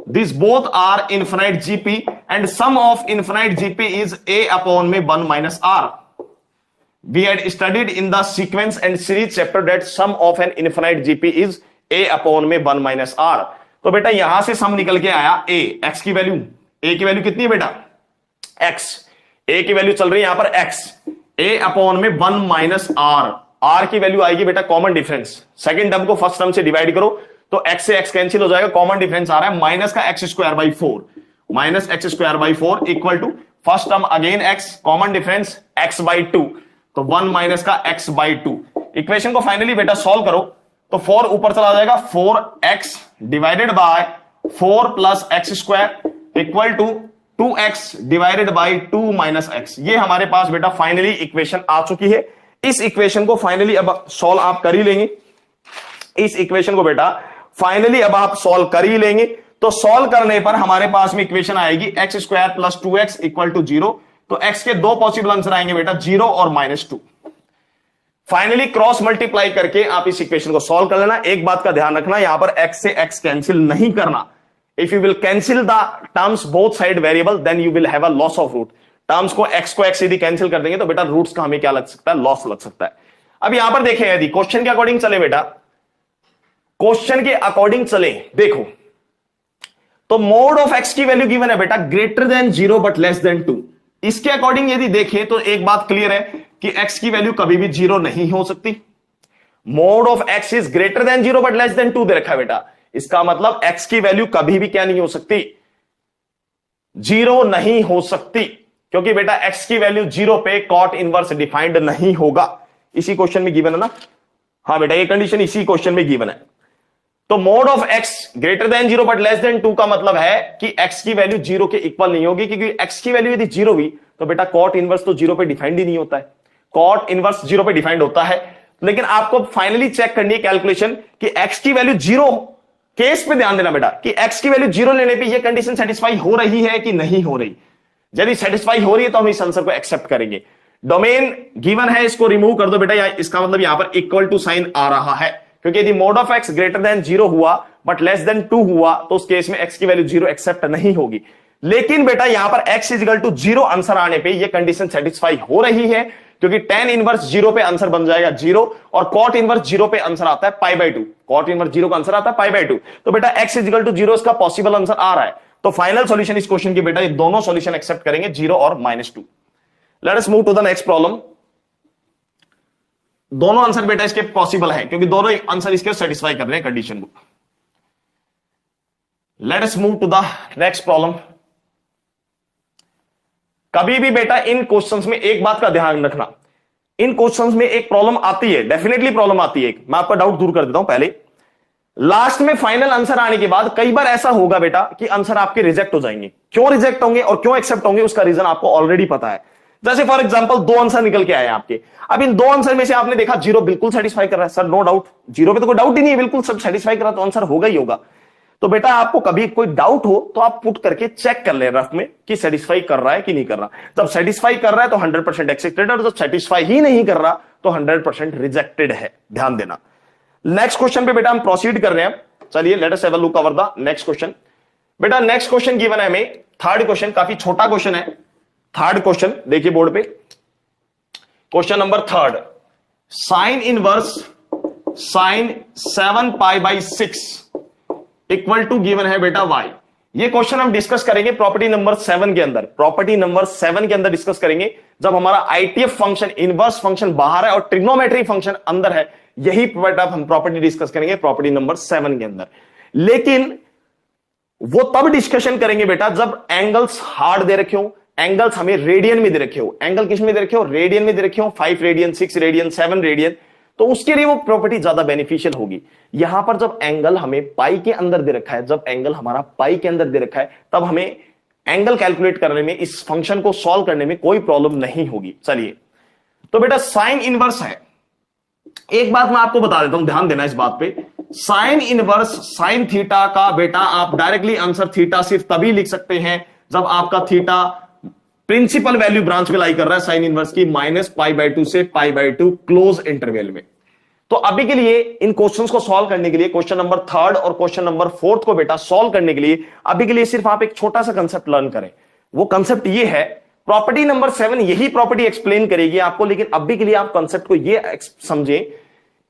This both are infinite GP and sum of infinite GP is a/(1 - r). We had studied in the sequence and series chapter that sum of an infinite GP is a/(1 - r). तो बेटा यहां से सम निकल के आया a, x की value, a की value कितनी है बेटा x, a की वैल्यू चल रही है यहां पर x, a/(1 - r). r की वैल्यू आएगी बेटा कॉमन डिफरेंस, सेकंड टर्म को फर्स्ट टर्म से डिवाइड करो तो x से x कैंसिल हो जाएगा, कॉमन डिफरेंस आ रहा है माइनस का x²/4 minus x²/4 equal to first term again x, common difference x/2 तो 1 माइनस का x/2। इक्वेशन को फाइनली बेटा सॉल्व करो तो 4 ऊपर चला जाएगा, 4x divided by 4 plus x² equal to 2x divided by 2 minus x। ये हमारे पास बेटा फाइनली इक्वेशन आ चुकी है। इस इक्वेशन को फाइनली अब सॉल्व आप कर ही लेंगे, इस इक्वेशन को बेटा फाइनली अब आप सॉल्व कर ही लेंगे। तो सॉल्व करने पर हमारे पास में इक्वेशन आएगी x² + 2x इक्वल टू 0। तो x के दो पॉसिबल आंसर आएंगे बेटा 0 और -2। फाइनली क्रॉस मल्टीप्लाई करके आप इस इक्वेशन को सॉल्व कर लेना। एक बात का ध्यान रखना, यहां पर x से x कैंसिल नहीं करना। If you will cancel the terms both side variable then you will have a loss of root. Terms को x यदि कैंसिल कर देंगे तो बेटा रूट्स का हमें क्या लग सकता है, लॉस लग सकता है। अब यहां पर देखें, यदि क्वेश्चन के अकॉर्डिंग चले बेटा, क्वेश्चन के अकॉर्डिंग चले, देखो तो मोड ऑफ x की वैल्यू गिवन है बेटा greater than 0 but less then 2। इसके अकॉर्डिंग यदि देखें तो एक बात क्लियर है कि x की वैल्यू कभी भी 0 नहीं हो सकती। Mode of x is greater than 0 but less then 2 दे रखा है बेटा, इसका मतलब x की वैल्यू कभी भी क्या नहीं हो सकती, 0 नहीं हो सकती, क्योंकि बेटा x की वैल्यू 0 पे cot इनवर्स डिफाइंड नहीं होगा। इसी क्वेश्चन में गिवन है ना, हाँ बेटा ये कंडीशन इसी क्वेश्चन में गिवन है। तो mode of x greater than 0 but less then 2 का मतलब है कि x की वैल्यू 0 के इक्वल नहीं होगी, क्योंकि x की वैल्यू यदि 0 हुई तो बेटा cot इनवर्स तो 0 पे डिफाइंड ही नहीं होता है। cot इनवर्स 0 पे डिफाइंड होता है लेकिन आपको फाइनली चेक करनी है कैलकुलेशन कि x की वैल्यू 0, केस पे ध्यान देना बेटा कि x की वैल्यू 0 लेने पे ये कंडीशन सेटिस्फाई हो रही है कि नहीं हो रही। यदि सेटिस्फाई हो रही है तो हम इस आंसर को एक्सेप्ट करेंगे। डोमेन गिवन है, इसको रिमूव कर दो बेटा, या इसका मतलब यहां पर इक्वल टू साइन आ रहा है, क्योंकि यदि mode of x greater than 0 हुआ बट लेस देन 2 हुआ तो उस केस में x की वैल्यू 0 एक्सेप्ट नहीं होगी। लेकिन बेटा यहां पर x इक्वल टू 0 आंसर आने पे ये कंडीशन सेटिस्फाई हो रही है, क्योंकि tan इनवर्स 0 पे आंसर बन जाएगा 0 और cot इनवर्स 0 पे आंसर आता है π/2। cot इनवर्स 0 का आंसर आता है π/2, तो बेटा x इक्वल टू 0 इसका पॉसिबल आंसर आ रहा है। तो फाइनल सॉल्यूशन इस क्वेश्चन की बेटा ये दोनों सॉल्यूशन एक्सेप्ट करेंगे, 0 और -2। Let us move to the next problem. दोनों आंसर बेटा इसके पॉसिबल है, क्योंकि दोनों आंसर इसके सेटिस्फाई कर रहे हैं कंडीशन को। Let us move to the next problem. कभी भी बेटा इन क्वेश्चंस में एक बात का ध्यान रखना, इन क्वेश्चंस में एक प्रॉब्लम आती है, डेफिनेटली प्रॉब्लम आती है। मैं आपका डाउट दूर कर देता हूं पहले। लास्ट में फाइनल आंसर आने के बाद कई बार ऐसा होगा बेटा कि आंसर आपके रिजेक्ट हो जाएंगे। क्यों रिजेक्ट होंगे और क्यों एक्सेप्ट होंगे उसका रीजन आपको ऑलरेडी पता है। जैसे फॉर एग्जांपल 2 आंसर निकल के आए आपके, अब इन 2 आंसर में से आपने देखा 0 बिल्कुल सेटिस्फाई कर रहा है, सर नो डाउट, 0 पे तो कोई डाउट ही नहीं है, बिल्कुल सब सेटिस्फाई कर रहा है, तो आंसर होगा ही होगा। तो बेटा आपको कभी कोई डाउट हो तो आप पुट करके चेक कर ले रफ में कि सेटिस्फाई कर रहा है कि नहीं कर रहा। जब सेटिस्फाई कर रहा है तो 100% एक्सेप्टेड है, और जब सेटिस्फाई ही नहीं कर रहा तो 100% रिजेक्टेड है, ध्यान देना। नेक्स्ट क्वेश्चन पे बेटा हम प्रोसीड कर रहे हैं। चलिए let us have a look over the next question. बेटा नेक्स्ट क्वेश्चन गिवन है हमें, थर्ड क्वेश्चन, काफी छोटा क्वेश्चन है। थर्ड क्वेश्चन देखिए बोर्ड पे, question number 3, sine inverse sine 7π/6 equal to given है बेटा y। ये क्वेश्चन हम डिस्कस करेंगे प्रॉपर्टी नंबर 7 के अंदर, प्रॉपर्टी नंबर 7 के अंदर डिस्कस करेंगे, जब हमारा आईटीएफ फंक्शन इनवर्स फंक्शन बाहर है और ट्रिग्नोमेट्री फंक्शन अंदर है। यही बेटा हम प्रॉपर्टी डिस्कस करेंगे प्रॉपर्टी नंबर 7 के अंदर। लेकिन वो तब डिस्कशन करेंगे बेटा जब एंगल्स हार्ड दे रखे हो, एंगल्स हमें रेडियन में दे रखे हो। एंगल किस में दे रखे हो? रेडियन में दे रखे हो, 5 रेडियन, 6 रेडियन, 7 रेडियन, तो उसके लिए वो प्रॉपर्टी ज्यादा बेनिफिशियल होगी। यहां पर जब एंगल हमें पाई के अंदर दे रखा है, जब एंगल हमारा पाई के अंदर दे रखा है, तब हमें एंगल कैलकुलेट करने में, इस फंक्शन को सॉल्व करने में कोई प्रॉब्लम नहीं होगी। चलिए तो बेटा साइन इनवर्स है, एक बात मैं आपको बता देता हूं, ध्यान देना इस बात पे। साइन इनवर्स साइन थीटा का बेटा आप डायरेक्टली आंसर थीटा सिर्फ तभी लिख सकते हैं जब आपका थीटा प्रिंसिपल वैल्यू ब्रांच में लाई कर रहा है साइन इनवर्स की -π/2 से π/2 क्लोज इंटरवल में। तो अभी के लिए इन क्वेश्चंस को सॉल्व करने के लिए, क्वेश्चन नंबर 3 और क्वेश्चन नंबर 4 को बेटा सॉल्व करने के लिए अभी के लिए सिर्फ आप एक छोटा सा कंसेप्ट लर्न करें। वो कंसेप्ट ये है, प्रॉपर्टी नंबर 7 यही प्रॉपर्टी एक्सप्लेन करेगी आपको, लेकिन अभी के लिए आप कंसेप्ट को ये समझें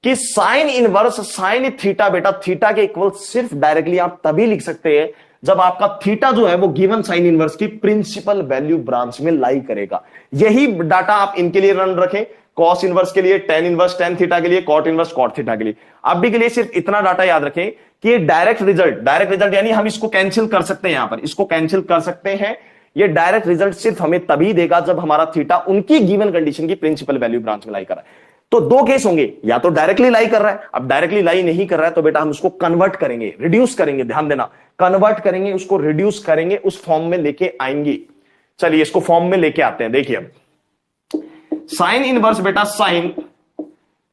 कि साइन इनवर्स साइन थीटा बेटा थीटा के इक्वल सिर्फ डायरेक्टली आप तभी लिख सकते हैं जब आपका थीटा जो है वो गिवन साइन इनवर्स की प्रिंसिपल वैल्यू ब्रांच में लाई करेगा। यही डाटा आप इनके लिए रन रखें, कॉस इनवर्स के लिए, टेन इनवर्स टेन थीटा के लिए, कॉट इनवर्स कॉट थीटा के लिए। अभी के लिए सिर्फ इतना डाटा याद रखें कि ये डायरेक्ट रिजल्ट यानी हम इसको कैंसिल कर सकते हैं, यहां पर इसको कैंसिल कर सकते हैं। ये डायरेक्ट रिजल्ट सिर्फ हमें तभी देगा जब हमारा थीटा उनकी गिवन कंडीशन की प्रिंसिपल वैल्यू ब्रांच में लाई कर रहा है। तो 2 केस होंगे, या तो डायरेक्टली लाई कर रहा है, अब डायरेक्टली लाई नहीं कर रहा है तो बेटा हम उसको कन्वर्ट करेंगे, रिड्यूस करेंगे, ध्यान देना, कन्वर्ट करेंगे, उसको रिड्यूस करेंगे, उस फॉर्म में लेके आएंगे। चलिए इसको फॉर्म में लेके आते हैं। देखिए अब साइन इनवर्स बेटा साइन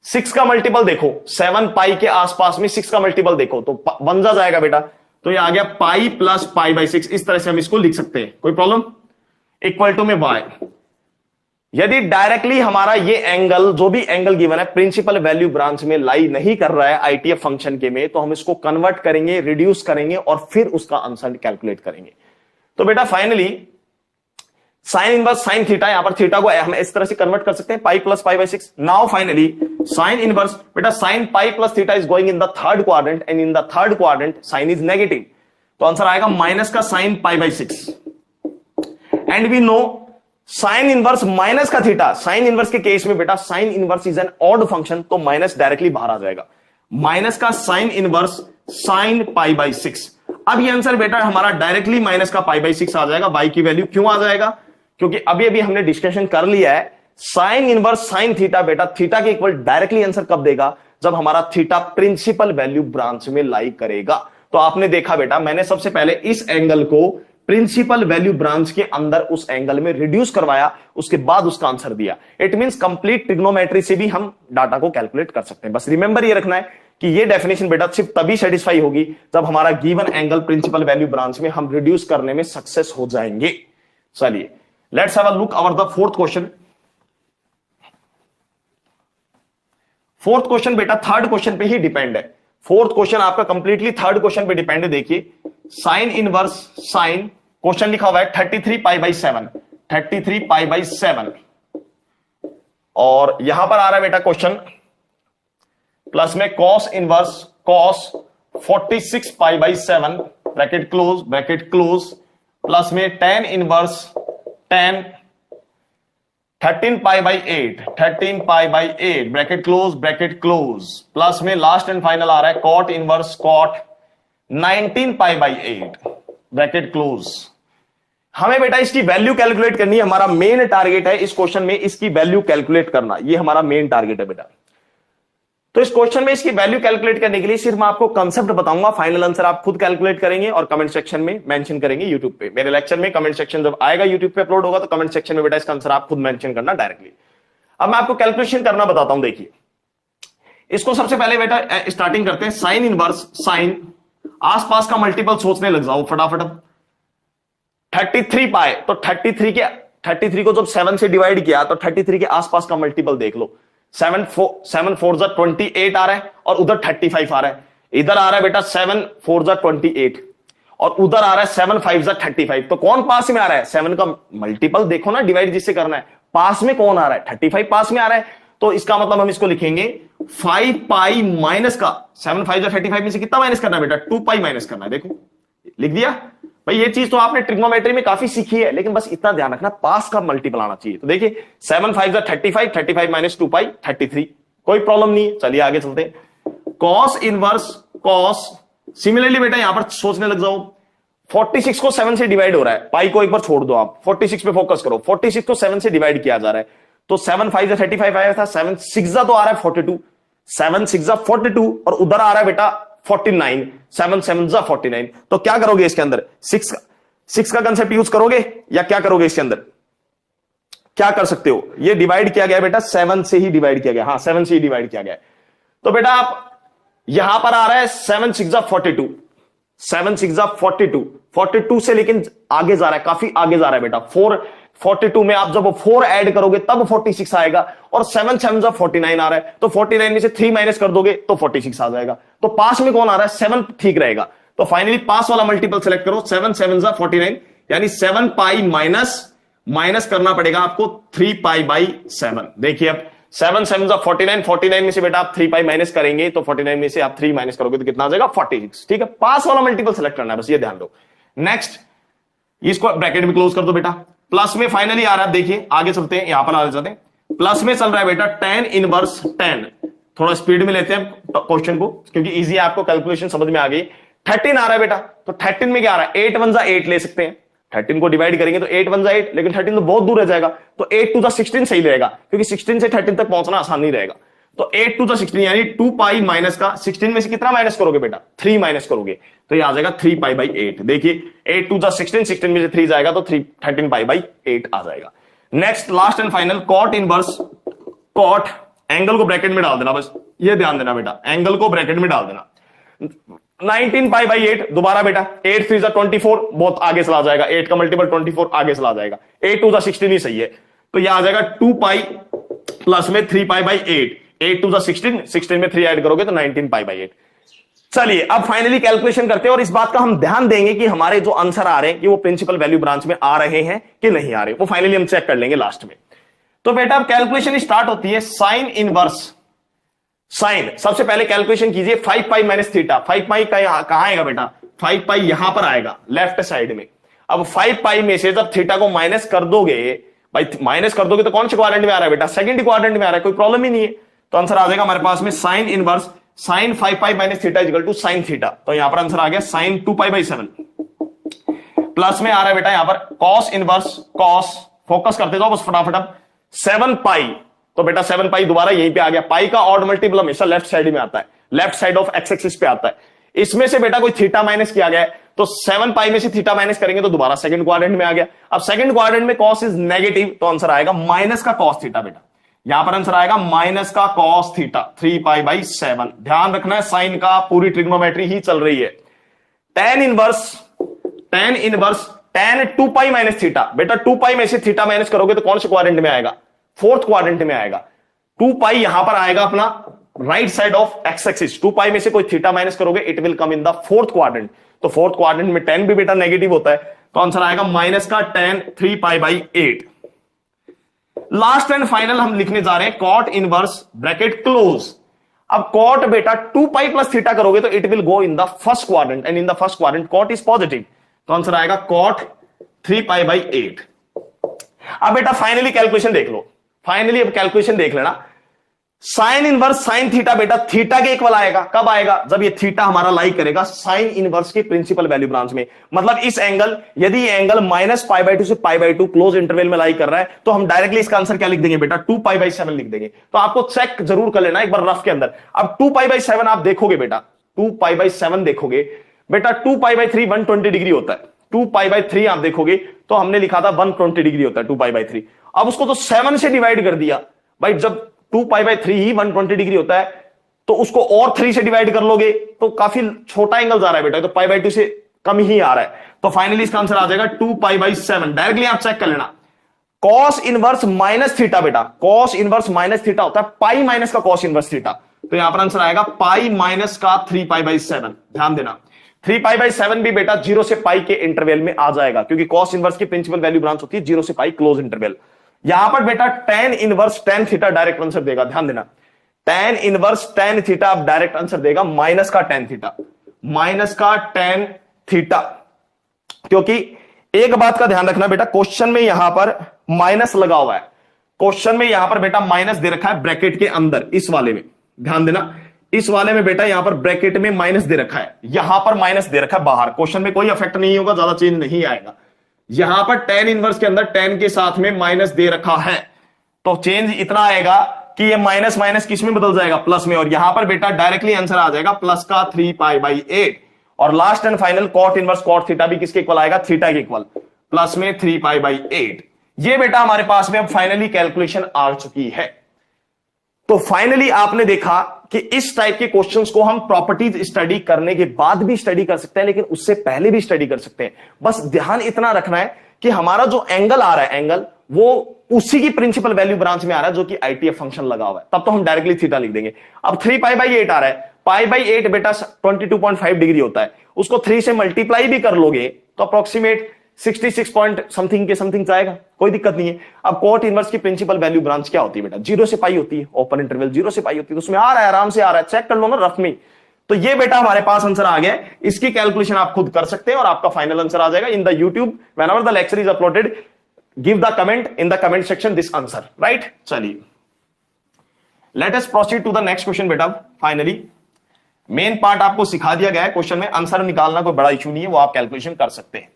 6 का मल्टीपल देखो, 7π के आसपास में 6 का मल्टीपल देखो तो बन जाएगा बेटा, तो ये आ गया पाई प्लस π/6। इस तरह से हम इसको लिख सकते हैं, कोई प्रॉब्लम, इक्वल टू में y। यदि डायरेक्टली हमारा ये एंगल, जो भी एंगल गिवन है प्रिंसिपल वैल्यू ब्रांच में लाई नहीं कर रहा है आईटीएफ फंक्शन के में, तो हम इसको कन्वर्ट करेंगे, रिड्यूस करेंगे और फिर उसका आंसर कैलकुलेट करेंगे। तो बेटा finally sine inverse sine theta, यहां पर थीटा को हम इस तरह से कन्वर्ट कर सकते हैं, pi plus π/6। Now finally sine inverse बेटा sine pi plus theta is going in the third quadrant and in the third quadrant sine is negative, तो आंसर आएगा माइनस का sine π/6। And we know sine inverse minus का theta, sine inverse के case में बेटा sine inverse is an odd function, तो minus directly बाहर आ जाएगा, माइनस का साइन इनवर्स साइन π/6। अब ये आंसर बेटा हमारा डायरेक्टली माइनस का π/6 आ जाएगा। y की वैल्यू क्यों आ जाएगा? क्योंकि अभी अभी हमने डिस्कशन कर लिया है, साइन इनवर्स साइन थीटा बेटा थीटा के इक्वल डायरेक्टली आंसर कब देगा? जब हमारा थीटा प्रिंसिपल वैल्यू ब्रांच में लाई करेगा। तो आपने देखा बेटा, मैंने सबसे पहले इस एंगल को प्रिंसिपल वैल्यू ब्रांच के अंदर उस एंगल में रिड्यूस करवाया, उसके बाद उसका आंसर दिया। इट मींस कंप्लीट ट्रिग्नोमेट्री से भी हम डाटा को कैलकुलेट कर सकते हैं। बस रिमेंबर ये रखना है कि ये डेफिनेशन बेटा सिर्फ तभी सेटिस्फाई होगी जब हमारा given angle principal value branch में हम रिड्यूस करने में सक्सेस हो जाएंगे। चलिए let's have a look over the fourth question. Fourth question बेटा थर्ड क्वेश्चन पे ही डिपेंड है। फोर्थ क्वेश्चन आपका कंप्लीटली थर्ड क्वेश्चन पे डिपेंड है। देखिए साइन इनवर्स साइन, क्वेश्चन लिखा हुआ है 33 पाई बाई 7, 33 पाई बाई 7, और यहां पर आ रहा है बेटा क्वेश्चन प्लस में cos inverse cos 46 pi by 7 bracket close, plus में tan inverse tan 13 pi by 8, 13 pi by 8 bracket close, plus में लास्ट एंड फाइनल आ रहा है cot inverse cot 19 pi by 8 bracket close. हमें बेटा इसकी वैल्यू कैलकुलेट करनी है। हमारा मेन टारगेट है इस क्वेश्चन में इसकी वैल्यू कैलकुलेट करना, ये हमारा मेन टारगेट है बेटा। तो इस क्वेश्चन में इसकी वैल्यू कैलकुलेट करने के लिए सिर्फ मैं आपको कंसेप्ट बताऊंगा, फाइनल आंसर आप खुद कैलकुलेट करेंगे और कमेंट सेक्शन में मेंशन करेंगे यूट्यूब पे। मेरे लेक्चर में कमेंट सेक्शन जब आएगा यूट्यूब पे अपलोड होगा तो कमेंट सेक्शन में बेटा इसका आंसर आप खुद मेंशन करना डायरेक्टली। अब मैं आपको कैलकुलेशन करना बताता हूं। देखिए इसको सबसे पहले बेटा स्टार्टिंग करते हैं। साइन इनवर्स साइन, आसपास का मल्टीपल सोचने लग जाओ फटाफट। 33 पाए तो 33 को जब 7 से डिवाइड किया तो 33 के आसपास का मल्टीपल देख लो। 7 4 जा 28 आ रहा है और उधर 35 आ रहा है। इधर आ रहा है बेटा 7 4 जा 28 और उधर आ रहा है 7 5 जा 35। तो कौन पास में आ रहा है? 7 का मल्टीपल देखो ना, डिवाइड जिससे करना है। पास में कौन आ रहा है? 35 पास में आ रहा है। तो इसका मतलब हम इसको लिखेंगे 5 पाई माइनस का 7 5 जा 35 में से कितना माइनस करना है बेटा? 2 पाई माइनस करना है। देखो लिख दिया भाई। ये चीज तो आपने ट्रिग्नोमेट्री में काफी सीखी है, लेकिन बस इतना ध्यान रखना पास का मल्टीपल आना चाहिए। तो देखिए 7 5 जा 35, 35 माइनस 2 पाई 33, कोई प्रॉब्लम नहीं है। चलिए आगे चलते हैं। कॉस इनवर्स कॉस, सिमिलरली बेटा यहां पर सोचने लग जाओ। 46 को 7 से डिवाइड हो रहा है, पाई को एक बार छोड़ दो, आप 46 पे फोकस करो। 46 को 7 से डिवाइड किया जा रहा है तो 7 5 जा 35 आया था, 7 6 जा तो आ रहा है 42, 7 6 जा 42 और उधर आ रहा है बेटा 49, 7 7 जा 49। तो क्या करोगे इसके अंदर? 6 का कंसेप्ट यूज करोगे या क्या करोगे इसके अंदर? क्या कर सकते हो? ये डिवाइड किया गया बेटा 7 से ही डिवाइड किया गया। हाँ 7 से ही डिवाइड किया गया। तो बेटा आप यहां पर आ रहा है 7 6 जा 42, 7 6 जा 42, 42 से लेकिन आगे जा रहा है, काफी आगे जा रहा है बेटा। 42 में आप जब 4 ऐड करोगे तब 46 आएगा और 7 7 जा 49 आ रहा है। तो 49 में से 3 माइनस कर दोगे तो 46 आ जाएगा। तो पास में कौन आ रहा है? 7 ठीक रहेगा। तो फाइनली पास वाला मल्टीपल सेलेक्ट करो। 7 7 जा 49 यानी 7 पाई माइनस करना पड़ेगा आपको 3 पाई बाई 7। देखिए अब 7 7 जा 49, 49 में से बेटा आप 3 पाई माइनस करेंगे तो 49 में से आप 3 माइनस करोगे तो कितना आ जाएगा? 46। ठीक है, पास वाला मल्टीपल सेलेक्ट करना है, बस ये ध्यान दो। नेक्स्ट इसको ब्रैकेट में क्लोज कर दो बेटा। प्लस में फाइनली आ रहा है, देखिए आगे चलते हैं, यहां पर आ जाते हैं। प्लस में चल रहा है बेटा tan इनवर्स tan। थोड़ा स्पीड में लेते हैं क्वेश्चन को क्योंकि इजी है, आपको कैलकुलेशन समझ में आ गई। 13 आ रहा है बेटा, तो 13 में क्या आ रहा है? 8 1 जा 8 ले सकते हैं। 13 को डिवाइड करेंगे तो 8 1 जा 8, लेकिन 13 तो बहुत दूर रह जाएगा। तो 8 2 जा 16 सही रहेगा क्योंकि 16 से 13 तक पहुंचना आसान नहीं रहेगा। तो 8 2 जा 16 यानी 2 पाई माइनस का 16 में से कितना माइनस करोगे बेटा? 3 माइनस करोगे तो ये आ जाएगा 3 पाई बाई 8। देखिए 8 2 जा 16, 16 में से 3 जाएगा तो 13 पाई बाई 8 आ जाएगा। Next last and final cot inverse cot, angle को ब्रैकेट में डाल देना, बस ये ध्यान देना बेटा, एंगल को ब्रैकेट में डाल देना। 19 पाई बाई 8 दोबारा बेटा, 8 3 जा 24 बहुत आगे चला जाएगा, 8 का मल्टीपल 24 आगे चला जाएगा। 8 2 जा 16 ही सही है, तो यह आ जाएगा 2 पाई प्लस में 3 पाई बाई 8, 8 2 जा 16, 16 में 3 ऐड करोगे तो 19 पाई बाई 8। चलिए अब फाइनली कैलकुलेशन करते हैं और इस बात का हम ध्यान देंगे कि हमारे जो आंसर आ रहे हैं कि वो प्रिंसिपल वैल्यू ब्रांच में आ रहे हैं कि नहीं आ रहे, वो फाइनली हम चेक कर लेंगे लास्ट में। तो बेटा अब कैलकुलेशन स्टार्ट होती है। साइन इनवर्स साइन, सबसे पहले कैलकुलेशन कीजिए 5 पाई माइनस थीटा। 5 पाई कहां आएगा बेटा? 5 पाई यहां पर आएगा लेफ्ट साइड में। अब 5 पाई में से जब थीटा को माइनस कर दोगे, भाई माइनस कर दोगे तो कौन से क्वाड्रेंट में आ रहा है बेटा? सेकंड क्वाड्रेंट में आ रहा है, कोई प्रॉब्लम ही नहीं है। तो आंसर आ जाएगा हमारे पास में sine inverse sine 5 pi minus theta equal to sine theta. तो यहां पर आंसर आ गया साइन 2 पाई बाई 7। प्लस में आ रहा है बेटा यहां पर कॉस इनवर्स कॉस, फोकस करते जाओ बस फटाफट। अब 7 पाई, तो बेटा 7 पाई दोबारा यहीं पे आ गया। पाई का ऑड मल्टीपल हमेशा लेफ्ट साइड में आता है, left side of x axis पे आता है। इसमें से बेटा कोई थीटा माइनस किया गया है तो 7 पाई में से थीटा माइनस करेंगे तो दोबारा सेकंड क्वाड्रेंट में आ गया। अब सेकंड क्वाड्रेंट में कॉस इज नेगेटिव, तो आंसर आएगा माइनस का कॉस थीटा। बेटा यहां पर आंसर आएगा माइनस का कॉस थीटा 3 पाई बाई 7। ध्यान रखना है साइन का पूरी ट्रिग्नोमेट्री ही चल रही है। tan इनवर्स tan 2 पाई माइनस थीटा। बेटा 2 पाई में से थीटा माइनस करोगे तो कौन से क्वाड्रेंट में आएगा? फोर्थ क्वाड्रेंट में आएगा। 2 पाई यहां पर आएगा अपना right side of x axis. 2 पाई में से कोई थीटा माइनस करोगे it will come in the fourth quadrant. तो फोर्थ क्वाड्रेंट में tan भी बेटा नेगेटिव होता है, तो आंसर आएगा माइनस का tan 3 pi by 8। Last and final हम लिखने जा रहे हैं कॉट इनवर्स ब्रैकेट क्लोज। अब कॉट बेटा 2 पाई प्लस थीटा करोगे तो it will go in the first quadrant, and in the first quadrant cot is positive, तो आंसर आएगा कॉट 3 पाई बाई 8। अब बेटा फाइनली कैलकुलेशन देख लो, फाइनली अब कैलकुलेशन देख लेना। साइन इनवर्स साइन थीटा बेटा थीटा के इक्वल आएगा। कब आएगा? जब ये थीटा हमारा लाई करेगा साइन इनवर्स के प्रिंसिपल वैल्यू ब्रांच में। मतलब इस एंगल, यदि ये एंगल माइनस पाई बाई 2 से पाई बाई 2 क्लोज इंटरवल में लाई कर रहा है, तो हम डायरेक्टली इसका आंसर क्या लिख देंगे बेटा? 2 पाई बाई 7 लिख देंगे। तो आपको चेक जरूर कर लेना एक बार रफ के अंदर। अब 2 पाई बाई 7 आप देखोगे बेटा, 2 पाई बाई 7 देखोगे बेटा, 2 पाई बाई 3 120 डिग्री होता है। 2 पाई बाई 3 आप देखोगे तो हमने लिखा था 120 डिग्री होता है 2 पाई बाई 3। अब उसको तो 7 से डिवाइड कर दिया भाई। जब 2 पाई बाई 3 ही 120 डिग्री होता है तो उसको और 3 से डिवाइड कर लोगे तो काफी छोटा एंगल जा रहा है बेटा, तो पाई बाई 2 से कम ही आ रहा है। तो फाइनली इसका आंसर आ जाएगा 2 पाई बाई 7। डायरेक्टली आप चेक कर लेना। कॉस इनवर्स माइनस थीटा बेटा, कॉस इनवर्स माइनस थीटा होता है पाई माइनस का कॉस इनवर्स थीटा, तो यहां पर आंसर आएगा पाई माइनस का 3 पाई बाई 7। ध्यान देना 3 पाई बाई 7 भी बेटा 0 से पाई के इंटरवल में आ जाएगा, क्योंकि कॉस इनवर्स की प्रिंसिपल वैल्यू ब्रांच होती है 0 से पाई क्लोज इंटरवल। यहां पर बेटा tan inverse tan theta direct answer देगा। ध्यान देना tan इनवर्स tan थीटा अब डायरेक्ट आंसर देगा माइनस का tan थीटा, माइनस का tan थीटा। क्योंकि एक बात का ध्यान रखना बेटा, क्वेश्चन में यहां पर माइनस लगा हुआ है। क्वेश्चन में यहां पर बेटा माइनस दे रखा है ब्रैकेट के अंदर, इस वाले में ध्यान देना, इस वाले में बेटा यहां पर ब्रैकेट में माइनस दे रखा है, यहां पर माइनस दे रखा है बाहर। क्वेश्चन में कोई इफेक्ट नहीं होगा, ज्यादा चेंज नहीं आएगा। यहां पर tan इनवर्स के अंदर tan के साथ में माइनस दे रखा है, तो चेंज इतना आएगा कि ये माइनस माइनस किस में बदल जाएगा? प्लस में। और यहां पर बेटा डायरेक्टली आंसर आ जाएगा प्लस का 3 पाई बाई 8। और last and final cot inverse cot theta भी किसके इक्वल आएगा? थीटा के इक्वल, प्लस में 3 पाई बाई 8। ये बेटा हमारे पास में अब फाइनली कैलकुलेशन आ चुकी है। तो फाइनली आपने देखा कि इस टाइप के क्वेश्चंस को हम प्रॉपर्टीज स्टडी करने के बाद भी स्टडी कर सकते हैं, लेकिन उससे पहले भी स्टडी कर सकते हैं। बस ध्यान इतना रखना है कि हमारा जो एंगल आ रहा है, एंगल वो उसी की प्रिंसिपल वैल्यू ब्रांच में आ रहा है जो कि आईटीएफ फंक्शन लगा हुआ है, तब तो हम डायरेक्टली थीटा लिख देंगे। अब 3 पाई बाई 8 आ रहा है, पाई बाई 8 बेटा 22.5 डिग्री होता है, उसको 3 से मल्टीप्लाई भी कर लोगे तो अप्रोक्सीमेट 66 पॉइंट समथिंग के समथिंग जाएगा, कोई दिक्कत नहीं है। अब कोट इनवर्स की प्रिंसिपल वैल्यू ब्रांच क्या होती है बेटा? 0 से पाई होती है, ओपन इंटरवल 0 से पाई होती है, तो उसमें आ रहा है, आराम से आ रहा है, चेक कर लो ना रफ में। तो ये बेटा हमारे पास आंसर आ गया। इसकी कैलकुलेशन आप खुद कर सकते हैं और आपका फाइनल आंसर आ जाएगा in the YouTube whenever the lecture is uploaded. Give the comment in the comment section this answer, right. चलिए let us proceed to the next question बेटा। फाइनली मेन पार्ट आपको सिखा दिया गया है, क्वेश्चन में आंसर निकालना कोई बड़ा इशू नहीं है, वो आप कैलकुलेशन कर सकते हैं।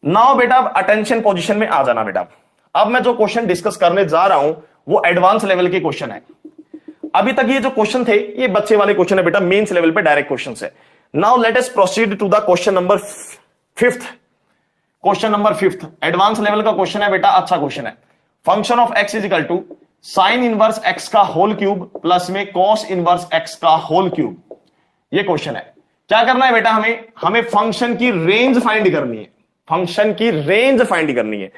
नाउ बेटा अटेंशन पोजीशन में आ जाना बेटा। अब मैं जो क्वेश्चन डिस्कस करने जा रहा हूं वो एडवांस लेवल के क्वेश्चन है। अभी तक ये जो क्वेश्चन थे ये बच्चे वाले क्वेश्चन है बेटा, मेंस लेवल पे डायरेक्ट क्वेश्चन है। Now let us proceed to the question number 5th। Question number 5th advance level का क्वेश्चन है बेटा, अच्छा क्वेश्चन है। Function of x is equal to sine inverse x का होल क्यूब प्लस में cos inverse x का whole cube. ये question है। क्या करना है बेटा? हमें फंक्शन की रेंज फाइंड करनी है, फंक्शन की रेंज फाइंड करनी है।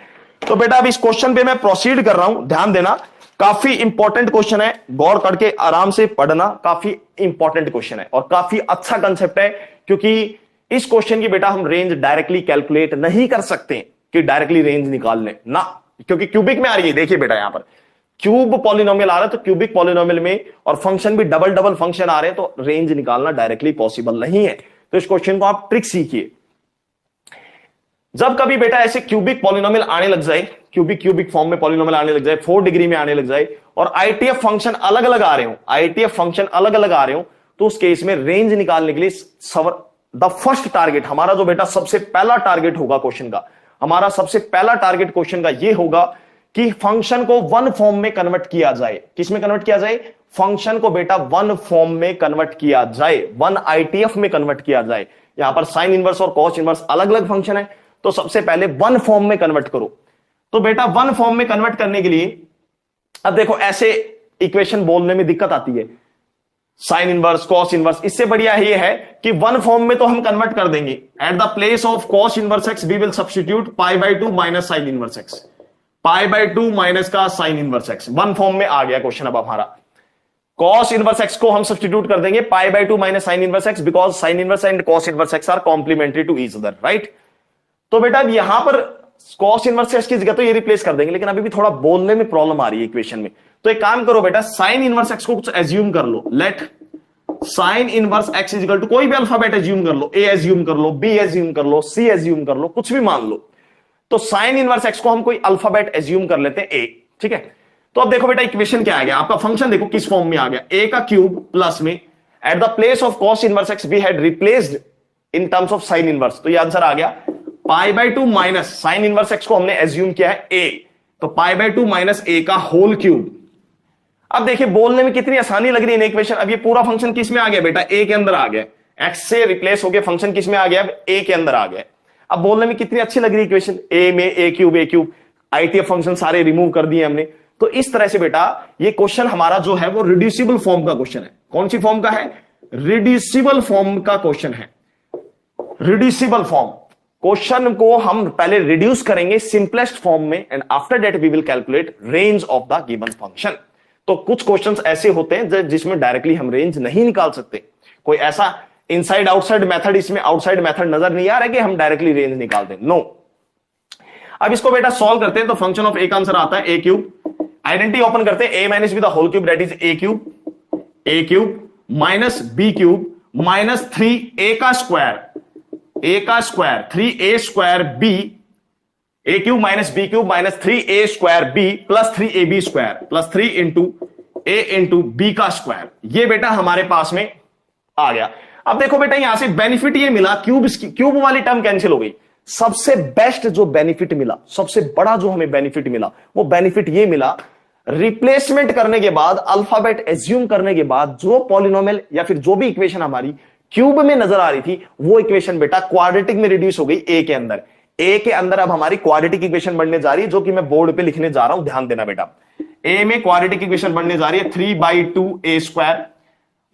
तो बेटा अब इस क्वेश्चन पे मैं प्रोसीड कर रहा हूं, ध्यान देना, काफी इंपॉर्टेंट क्वेश्चन है, गौर करके आराम से पढ़ना। काफी इंपॉर्टेंट क्वेश्चन है और काफी अच्छा कंसेप्ट है, क्योंकि इस क्वेश्चन की बेटा हम रेंज डायरेक्टली कैलकुलेट नहीं कर सकते कि डायरेक्टली रेंज निकाल लें ना, क्योंकि क्यूबिक में आ रही है। देखिए बेटा यहां पर क्यूब पॉलिनोमियल आ रहा है, तो क्यूबिक पॉलिनोमियल में और फंक्शन भी डबल डबल फंक्शन आ रहे हैं, तो रेंज निकालना डायरेक्टली पॉसिबल नहीं है। तो इस क्वेश्चन को आप ट्रिक सीखिए। जब कभी बेटा ऐसे क्यूबिक पॉलिनोमियल आने लग जाए, क्यूबिक फॉर्म में पॉलिनोमियल आने लग जाए, 4 डिग्री में आने लग जाए और आईटीएफ फंक्शन अलग अलग आ रहे हो, आईटीएफ फंक्शन अलग अलग आ रहे हो, तो उस केस में रेंज निकालने के लिए द फर्स्ट टारगेट, हमारा जो बेटा सबसे पहला टारगेट होगा क्वेश्चन का, हमारा सबसे पहला टारगेट क्वेश्चन का यह होगा कि फंक्शन को वन फॉर्म में कन्वर्ट किया जाए। किस में कन्वर्ट किया जाए? फंक्शन को बेटा वन फॉर्म में कन्वर्ट किया जाए, वन आईटीएफ में कन्वर्ट किया जाए। यहां पर साइन इनवर्स और कॉस इनवर्स अलग अलग फंक्शन है, तो सबसे पहले वन फॉर्म में कन्वर्ट करो। तो बेटा वन फॉर्म में कन्वर्ट करने के लिए अब देखो ऐसे इक्वेशन बोलने में दिक्कत आती है, साइन इनवर्स कॉस इनवर्स, इससे बढ़िया ये है कि वन फॉर्म में तो हम कन्वर्ट कर देंगे। At the place of cos inverse x we will substitute π/2 minus sine inverse x, π/2 minus का sine inverse x, one form में आ गया क्वेश्चन। अब हमारा कॉस इनवर्स एक्स को हम सब्स्टिट्यूट कर देंगे π/2 minus sine inverse x, because sine inverse and cos inverse x are complementary to each other, right. तो बेटा यहां पर कॉस इनवर्स एक्स की जगह तो ये रिप्लेस कर देंगे, लेकिन अभी भी थोड़ा बोलने में प्रॉब्लम आ रही है इक्वेशन में। तो एक काम करो बेटा, साइन इनवर्स एक्स को कुछ एज्यूम कर लो, let sine inverse x is equal to कोई भी अल्फाबेट एज्यूम कर लो, ए एज्यूम कर लो, बी एज्यूम कर लो, सी एज्यूम कर लो, कुछ भी मान लो। तो साइन इनवर्स एक्स को हम कोई अल्फाबेट एज्यूम कर लेते हैं ए, ठीक है। तो अब देखो बेटा इक्वेशन क्या आ गया, आपका फंक्शन देखो किस फॉर्म में आ गया, ए का क्यूब प्लस में at the place of cos inverse x we had replaced in terms of sine inverse, तो ये आंसर आ गया π/2 माइनस साइन इनवर्स एक्स को हमने एज्यूम किया है ए, तो π/2 माइनस ए का होल क्यूब। अब देखिए बोलने में कितनी आसानी लग रही है इक्वेशन। अब ये पूरा फंक्शन किस में आ गया बेटा, ए के अंदर आ गया, एक्स से रिप्लेस हो गया फंक्शन किस में आ गया, ए के अंदर आ गया। अब बोलने में कितनी अच्छी लग रही है इक्वेशन, ए में ए क्यूब आईटीएफ फंक्शन सारे रिमूव कर दिए हमने। तो इस तरह से बेटा ये क्वेश्चन हमारा जो है वो रिड्यूसिबल फॉर्म का क्वेश्चन है। कौन सी फॉर्म का है, रिड्यूसिबल फॉर्म का क्वेश्चन है। रिड्यूसिबल फॉर्म क्वेश्चन को हम पहले रिड्यूस करेंगे सिंपलेस्ट फॉर्म में, and after that we will calculate range of the given function. तो कुछ क्वेश्चंस ऐसे होते हैं जिसमें डायरेक्टली हम रेंज नहीं निकाल सकते। कोई ऐसा इनसाइड आउटसाइड मेथड, इसमें आउटसाइड मेथड नजर नहीं आ रहा है कि हम डायरेक्टली रेंज निकाल दें, नो। अब इसको बेटा सॉल्व करते हैं, तो फंक्शन ऑफ ए का आंसर आता है ए क्यूब। आइडेंटिटी ओपन करते हैं, a minus b the whole cube that is a cube minus b cube minus 3a का square 3a square b, a cube minus b cube minus 3a square b plus 3ab square plus 3 into a into b का square. ये बेटा हमारे पास में आ गया। अब देखो बेटा यहां से बेनिफिट ये मिला, क्यूब वाली टर्म कैंसिल हो गई। सबसे बेस्ट जो बेनिफिट मिला, सबसे बड़ा जो हमें बेनिफिट मिला, वो बेनिफिट ये मिला, रिप्लेसमेंट करने के बाद, अल्फाबेट एज्यूम करने के बाद जो पॉलिनोमियल या फिर जो भी इक्वेशन हमारी क्यूब में नजर आ रही थी, वो इक्वेशन बेटा क्वाड्रेटिक में रिड्यूस हो गई ए के अंदर। ए के अंदर अब हमारी क्वाड्रेटिक इक्वेशन बनने जा रही है, जो कि मैं बोर्ड पे लिखने जा रहा हूं, ध्यान देना बेटा। ए में क्वाड्रेटिक इक्वेशन बनने जा रही है 3/2a square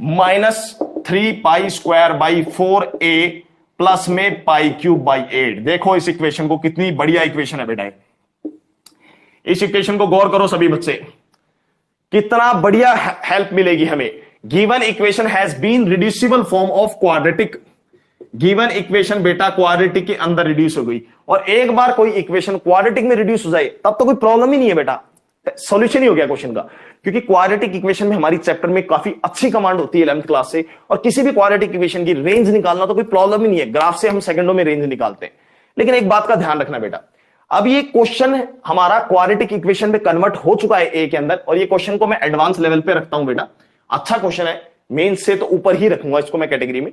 minus 3 square by 4a plus में π3/8। देखो इस इक्वेशन को, कितनी बढ़िया इक्वेशन है बेटा। इस इक्वेशन को गौर करो सभी बच्चे, कितना बढ़िया हेल्प मिलेगी हमें। Given equation has been reducible form of quadratic. Given equation बेटा क्वाड्रेटिक के अंदर रिड्यूस हो गई, और एक बार कोई इक्वेशन क्वाड्रेटिक में रिड्यूस हो जाए तब तो कोई प्रॉब्लम ही नहीं है बेटा, सॉल्यूशन ही हो गया क्वेश्चन का। क्योंकि क्वाड्रेटिक इक्वेशन में हमारी चैप्टर में काफी अच्छी कमांड होती है 11th क्लास से, और किसी भी क्वाड्रेटिक इक्वेशन की रेंज निकालना तो कोई प्रॉब्लम ही नहीं है, ग्राफ से हम सेकंडों में रेंज निकालते हैं। लेकिन एक बात का ध्यान रखना बेटा, अब ये क्वेश्चन हमारा क्वाड्रेटिक इक्वेशन में कन्वर्ट हो चुका है ए के अंदर, और ये क्वेश्चन को मैं एडवांस लेवल पे रखता हूं बेटा। अच्छा क्वेश्चन है, मेन से तो ऊपर ही रखूंगा इसको मैं कैटेगरी में।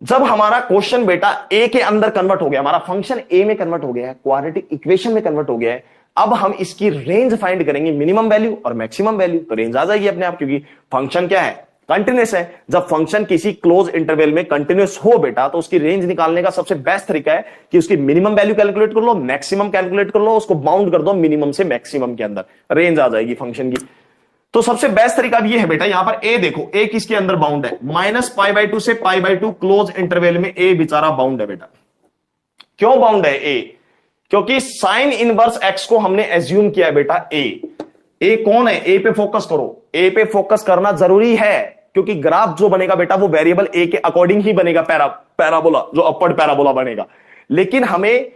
जब हमारा क्वेश्चन बेटा ए के अंदर कन्वर्ट हो गया, हमारा फंक्शन ए में कन्वर्ट हो गया है, क्वाड्रेटिक इक्वेशन में कन्वर्ट हो गया है, अब हम इसकी रेंज फाइंड करेंगे, मिनिमम वैल्यू और मैक्सिमम वैल्यू। तो रेंज आ जाएगी अपने आप, क्योंकि फंक्शन क्या है, कंटिन्यूस है। जब फंक्शन किसी क्लोज इंटरवल में कंटिन्यूस हो बेटा, तो उसकी रेंज निकालने का सबसे बेस्ट तरीका है कि उसकी मिनिमम वैल्यू कैलकुलेट कर लो, मैक्सिमम कैलकुलेट कर लो, उसको बाउंड कर दो मिनिमम से मैक्सिमम के अंदर, रेंज आ जाएगी फंक्शन की। तो सबसे बेस्ट तरीका भी ये है बेटा, यहां पर ए देखो, ए किसके अंदर बाउंड है, -π/2 से π/2 क्लोज इंटरवल में ए बेचारा बाउंड है बेटा। क्यों बाउंड है ए? क्योंकि साइन इनवर्स एक्स को हमने एज्यूम किया है बेटा ए कौन है, ए पे फोकस करो, ए पे फोकस करना जरूरी है, क्योंकि ग्राफ जो बनेगा बेटा वो वेरिएबल ए के अकॉर्डिंग ही बनेगा, पैराबोला जो अपवर्ड पैराबोला बनेगा। लेकिन हमें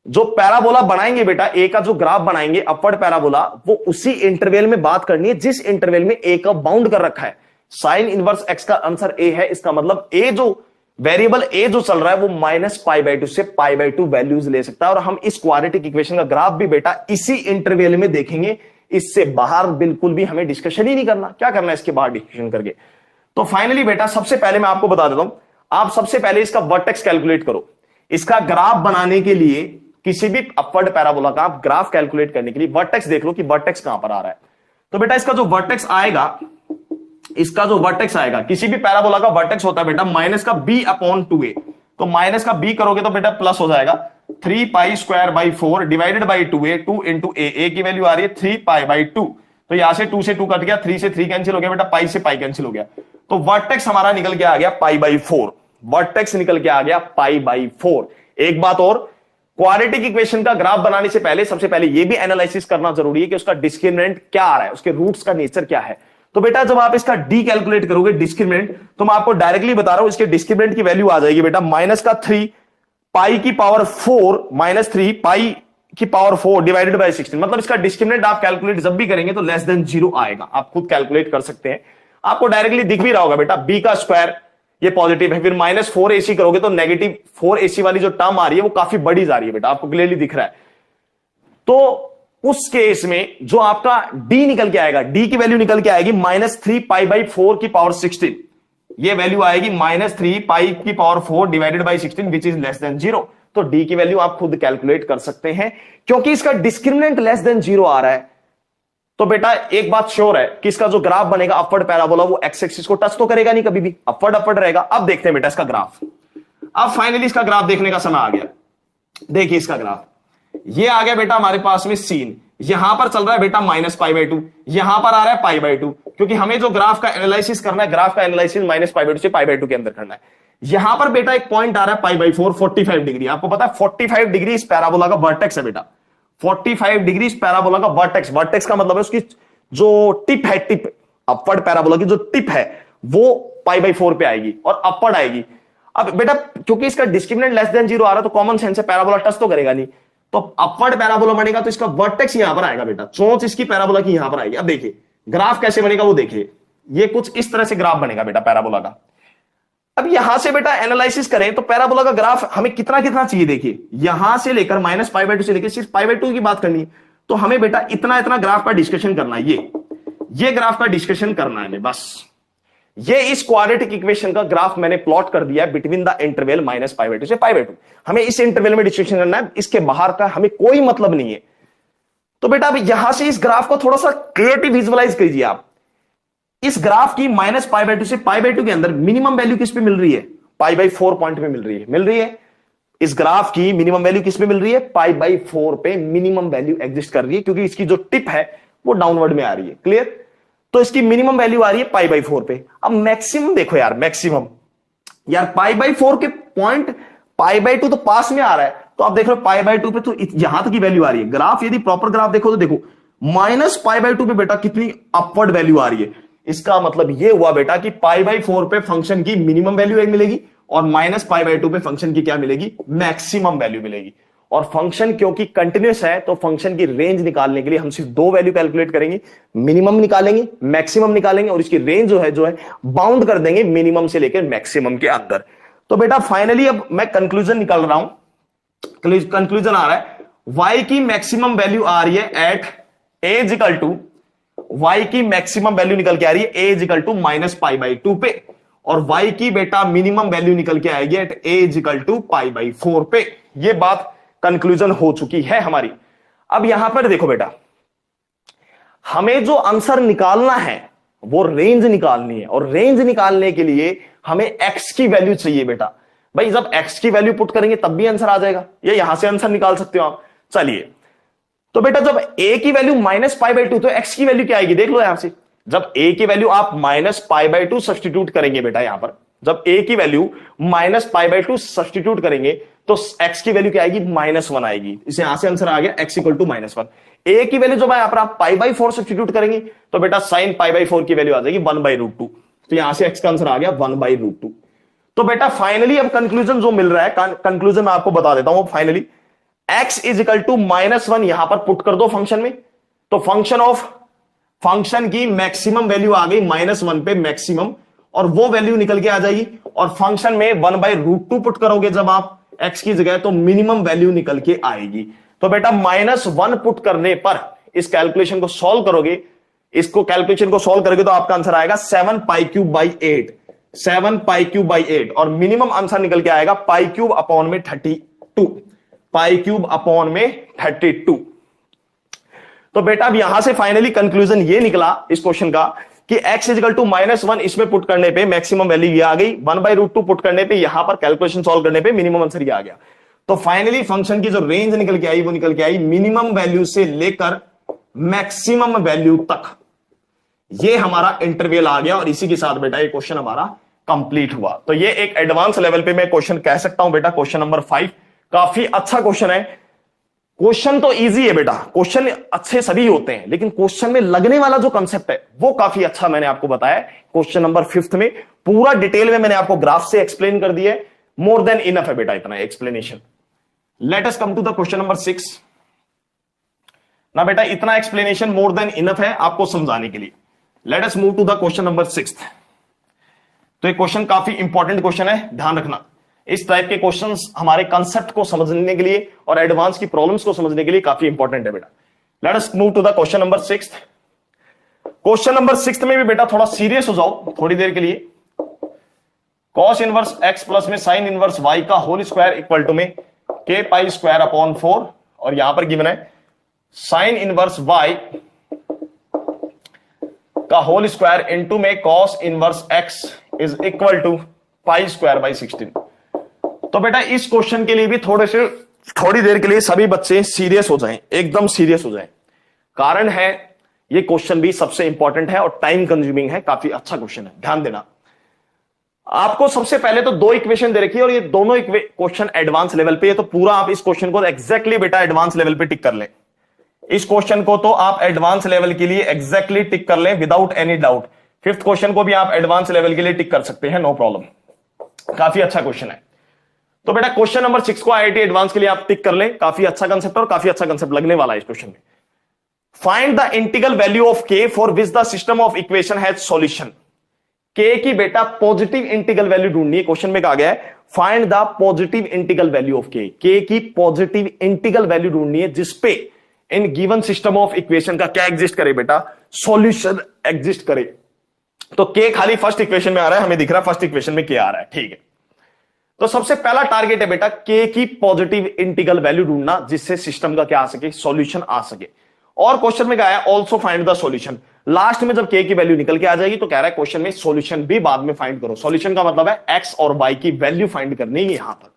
जो पैराबोला बनाएंगे बेटा, ए का जो ग्राफ बनाएंगे अपवर्ड पैराबोला, वो उसी इंटरवल में बात करनी है जिस इंटरवल में ए का बाउंड कर रखा है। साइन इनवर्स एक्स का आंसर ए है, इसका मतलब ए जो वेरिएबल ए जो चल रहा है वो -π/2 से π/2 वैल्यूज ले सकता है, और हम इस क्वाड्रेटिक इक्वेशन का ग्राफ भी बेटा इसी इंटरवल में देखेंगे। इससे बाहर बिल्कुल भी हमें डिस्कशन ही नहीं करना। क्या करना है इसके बाहर डिस्कशन करके? तो फाइनली बेटा सबसे पहले मैं आपको बता देता हूं, आप सबसे पहले इसका वर्टेक्स कैलकुलेट करो। इसका ग्राफ बनाने के लिए, किसी भी अपवर्ड पैराबोला का आप ग्राफ कैलकुलेट करने के लिए वर्टेक्स देख लो कि वर्टेक्स कहां पर आ रहा है। तो बेटा इसका जो वर्टेक्स आएगा इसका जो वर्टेक्स आएगा, किसी भी पैराबोला का वर्टेक्स होता है बेटा माइनस का b अपॉन 2a, तो माइनस का b करोगे तो बेटा प्लस हो जाएगा 3π² divided by 2a, 2 into a की वैल्यू आ रही है 3π/2, तो यहां से 2 से 2 कट गया, 3 से 3 कैंसिल हो गया बेटा, पाई से पाई कैंसिल हो गया, तो वर्टेक्स हमारा निकल के आ गया π/4, वर्टेक्स निकल के आ गया π/4। एक बात और, क्वाड्रेटिक इक्वेशन का ग्राफ बनाने से पहले सबसे पहले यह भी एनालिसिस करना जरूरी है कि उसका डिस्क्रिमिनेंट क्या आ रहा है, उसके रूट्स का नेचर क्या है। तो बेटा जब आप इसका डी कैलकुलेट करोगे डिस्क्रिमिनेंट, तो मैं आपको डायरेक्टली बता रहा हूं इसके डिस्क्रिमिनेंट की वैल्यू आ जाएगी बेटा माइनस का 3π/4 माइनस 3π/4 डिवाइडेड बाय 16, मतलब इसका डिस्क्रिमिनेंट आप कैलकुलेट जब भी करेंगे तो लेस देन 0 आएगा, आप खुद कैलकुलेट कर सकते हैं, आपको डायरेक्टली दिख भी रहा होगा बेटा, b का स्क्वायर ये पॉजिटिव है, फिर माइनस 4ac करोगे तो नेगेटिव 4ac वाली जो टर्म आ रही है वो काफी बड़ी जा रही है बेटा, आपको क्लियरली दिख रहा है। तो उस केस में जो आपका d निकल के आएगा, d की वैल्यू निकल के आएगी माइनस 3π/4 की पावर 16, ये वैल्यू आएगी minus 3π/4 divided by 16 which is less than 0। तो d की वैल्यू आप खुद कैलकुलेट कर सकते हैं, क्योंकि इसका डिस्क्रिमिनेंट लेस देन 0 आ रहा है। तो बेटा एक बात श्योर है कि इसका जो ग्राफ बनेगा अपवर्ड पैराबोला वो एक्स एक्सिस को टच तो करेगा नहीं कभी भी, अपवर्ड अपवर्ड रहेगा। अब देखते हैं बेटा इसका ग्राफ, अब फाइनली इसका ग्राफ देखने का समय आ गया। देखिए इसका ग्राफ, ये आ गया बेटा हमारे पास में सीन, यहां पर चल रहा है बेटा माइनस π/2, यहां पर आ रहा है π/2, क्योंकि हमें जो ग्राफ का एनालिसिस करना है, ग्राफ का एनालिसिस माइनस π/2 से π/2 के अंदर करना है। यहां पर बेटा एक पॉइंट आ रहा है π/4 45 डिग्री, आपको पता है 45 डिग्री इस पैराबोला का वर्टेक्स है बेटा, 45 डिग्री इस पैराबोला का वर्टेक्स, वर्टेक्स का मतलब है उसकी जो टिप है, टिप अपवर्ड पैराबोला की जो टिप है वो π/4 पे आएगी और अपवर्ड आएगी। अब बेटा क्योंकि इसका डिस्क्रिमिनेंट लेस देन 0 आ रहा है तो कॉमन सेंस है पैराबोला टच तो करेगा नहीं, तो अपवर्ड पैराबोला बनेगा तो इसका वर्टेक्स यहां पर आएगा बेटा, चोंच इसकी पैराबोला की यहां पर आएगी। अब देखिए ग्राफ कैसे बनेगा वो देखिए, ये कुछ इस तरह से ग्राफ बनेगा बेटा पैराबोला का। अब यहां से बेटा एनालिसिस करें तो पैराबोला का ग्राफ हमें कितना कितना चाहिए, देखिए यहां से लेकर माइनस π/2 से लेकर सिर्फ π/2 की बात करनी है, तो हमें बेटा इतना इतना ग्राफ का डिस्कशन करना है, ये ग्राफ का डिस्कशन करना है बस। ये इस क्वाड्रेटिक इक्वेशन का ग्राफ मैंने प्लॉट कर दिया है बिटवीन द इंटरवल माइनस π/2 से π/2, हमें इस इंटरवल में डिस्कशन करना है, इसके बाहर का हमें कोई मतलब नहीं है। तो बेटा अब यहां से इस ग्राफ को थोड़ा सा क्रिएटिव विजुअलाइज कीजिए आप। इस ग्राफ की माइनस π/2 से π/2 के अंदर मिनिमम वैल्यू किस पे मिल रही है, π/4 पॉइंट पे मिल रही है, इस ग्राफ की मिनिमम वैल्यू किस पे मिल रही है, π/4 पे मिनिमम वैल्यू एग्जिस्ट कर रही है, क्योंकि इसकी जो टिप है वो डाउनवर्ड में आ रही है, क्लियर। तो इसकी मिनिमम वैल्यू आ रही है π/4 पे। अब मैक्सिमम देखो यार, मैक्सिमम यार π/4 के पॉइंट π/2 तो पास में आ रहा है, तो आप देख रहे हो π/2 पे तो यहां तक की वैल्यू आ रही है। ग्राफ यदि प्रॉपर ग्राफ देखो तो देखो माइनस π/2 पे बेटा कितनी अपवर्ड वैल्यू आ रही है, इसका मतलब यह हुआ बेटा कि π/4 पे फंक्शन की मिनिमम वैल्यू मिलेगी और माइनस π/2 पे फंक्शन की क्या मिलेगी, मैक्सिमम वैल्यू मिलेगी। और फंक्शन क्योंकि कंटिन्यूस है तो फंक्शन की रेंज निकालने के लिए हम सिर्फ दो वैल्यू कैलकुलेट करेंगे, मिनिमम निकालेंगे, मैक्सिमम निकालेंगे, और इसकी रेंज जो है बाउंड कर देंगे मिनिमम से लेकर मैक्सिमम के अंदर। तो बेटा फाइनली अब मैं कंक्लूजन निकाल रहा हूं, कंक्लूजन आ रहा है y की मैक्सिमम वैल्यू आ रही है at a equal to, y की मैक्सिमम वैल्यू निकल के आ रही है a इक्वल टू माइनस π/2 पे, और y की बेटा मिनिमम वैल्यू निकल के आएगी एट a इक्वल टू π/4 पे। ये बात कंक्लूजन हो चुकी है हमारी। अब यहां पर देखो बेटा, हमें जो आंसर निकालना है वो रेंज निकालनी है, और रेंज निकालने के लिए हमें x की वैल्यू चाहिए बेटा। भाई जब x की वैल्यू पुट करेंगे तब भी आंसर आ जाएगा, या यहां से आंसर निकाल सकते हो आप। चलिए तो बेटा जब a की वैल्यू माइनस π/2 तो x की वैल्यू क्या आएगी, देख लो यहां से। जब a की वैल्यू आप माइनस π/2 सब्स्टिट्यूट करेंगे बेटा, यहां पर जब a की वैल्यू माइनस π/2 सब्स्टिट्यूट करेंगे तो x की वैल्यू क्या आएगी, -1 आएगी। इसे यहां से आंसर आ गया x इक्वल टू -1। a की वैल्यू जब यहां पर आप π/4 सब्स्टिट्यूट करेंगे तो बेटा sin π/4 की वैल्यू आ जाएगी 1/√2, तो यहां से x का आंसर आ गया 1/√2। तो बेटा फाइनली अब कंक्लूजन जो मिल रहा है, कंक्लूजन मैं आपको बता देता हूं। Finally x is equal to -1 यहां पर पुट कर दो फंक्शन में, तो फंक्शन की मैक्सिमम वैल्यू आ गई -1 पे मैक्सिमम, और वो वैल्यू निकल के आ जाएगी, और फंक्शन में 1/√2 पुट करोगे जब आप x की जगह तो मिनिमम वैल्यू निकल के आएगी। तो बेटा -1 पुट करने पर इस कैलकुलेशन को सॉल्व करोगे, इसको कैलकुलेशन को सॉल्व करोगे तो आपका आंसर आएगा 7π3/8, 7π3/8, और मिनिमम आंसर निकल के आएगा π³ अपॉन में 32, π³ अपॉन में 32। तो बेटा अब यहां से फाइनली कंक्लूजन ये निकला इस क्वेश्चन का कि x इजिकल टू -1 इसमें पुट करने पे मैक्सिमम वैल्यू ये आ गई, 1/√2 पुट करने पे यहां पर कैलकुलेशन सॉल्व करने पे मिनिमम आंसर ये आ गया। तो फाइनली फंक्शन की जो रेंज निकल के आई वो निकल के आई मिनिमम वैल्यू से लेकर मैक्सिमम वैल्यू तक, ये हमारा इंटरवल आ गया और इसी के साथ बेटा ये क्वेश्चन हमारा कंप्लीट हुआ। तो ये एक एडवांस लेवल पे मैं क्वेश्चन कह सकता हूं बेटा, क्वेश्चन नंबर 5 काफी अच्छा क्वेश्चन है। क्वेश्चन तो इजी है बेटा, क्वेश्चन अच्छे सभी होते हैं, लेकिन क्वेश्चन में लगने वाला जो कंसेप्ट है वो काफी अच्छा मैंने आपको बताया। क्वेश्चन नंबर 5 में पूरा डिटेल में मैंने आपको ग्राफ से एक्सप्लेन कर दिया है, मोर देन इनफ है बेटा इतना explanation. Let us come to the question number 6 ना बेटा, इतना एक्सप्लेनेशन मोर देन इनफ है आपको समझाने के लिए। Let us move to the question number 6। तो ये क्वेश्चन काफी इंपॉर्टेंट क्वेश्चन है, ध्यान रखना। इस टाइप के क्वेश्चंस हमारे कंसेप्ट को समझने के लिए और एडवांस की प्रॉब्लम्स को समझने के लिए काफी इंपॉर्टेंट है बेटा। Let us move to the question number 6। Question number 6 में भी बेटा थोड़ा सीरियस हो जाओ थोड़ी देर के लिए। cos इनवर्स x प्लस में sin इनवर्स y का होल स्क्वायर इक्वल टू में k पाई स्क्वायर अपॉन 4, और यहां पर गिवन है sin इनवर्स y का होल स्क्वायर इनटू में cos inverse x is equal to pi square by 16। तो बेटा इस क्वेश्चन के लिए भी थोड़ी देर के लिए सभी बच्चे सीरियस हो जाएं, एकदम सीरियस हो जाएं। कारण है ये क्वेश्चन भी सबसे इंपॉर्टेंट है और टाइम कंज्यूमिंग है, काफी अच्छा क्वेश्चन है, ध्यान देना। आपको सबसे पहले तो दो इक्वेशन दे रखी है और ये दोनों क्वेश्चन एडवांस लेवल पे है, तो पूरा आप इस क्वेश्चन को एग्जैक्टली बेटा एडवांस लेवल पे टिक कर लें। इस क्वेश्चन को तो आप एडवांस लेवल के लिए एग्जैक्टली टिक कर लें without any doubt. 5th question को भी आप एडवांस लेवल के लिए टिक कर सकते हैं, नो प्रॉब्लम, काफी अच्छा क्वेश्चन है। तो बेटा क्वेश्चन नंबर 6 को आईआईटी एडवांस के लिए आप टिक कर लें, काफी अच्छा कंसेप्ट और काफी अच्छा कंसेप्ट लगने वाला है इस क्वेश्चन में। Find the integral value of k for which the system of equation has solution. K की बेटा पॉजिटिव इंटीग्रल वैल्यू ढूंढनी है, क्वेश्चन में कहा गया है find the positive integral value of के। के की पॉजिटिव इंटीग्रल वैल्यू ढूंढनी है जिसपे in given system of equation का क्या एग्जिस्ट करे बेटा, सॉल्यूशन एग्जिस्ट करे। तो के खाली फर्स्ट इक्वेशन में आ रहा है, हमें दिख रहा है फर्स्ट इक्वेशन में के आ रहा है, ठीक है। तो सबसे पहला टारगेट है बेटा के की पॉजिटिव इंटीग्रल वैल्यू ढूंढना जिससे सिस्टम का क्या आ सके, सॉल्यूशन आ सके। और क्वेश्चन में क्या है also find the solution. Last में जब के की वैल्यू निकल के आ जाएगी तो कह रहा है क्वेश्चन में सॉल्यूशन भी बाद में फाइंड करो। सॉल्यूशन का मतलब है एक्स और वाई की वैल्यू फाइंड करनी है यहां पर।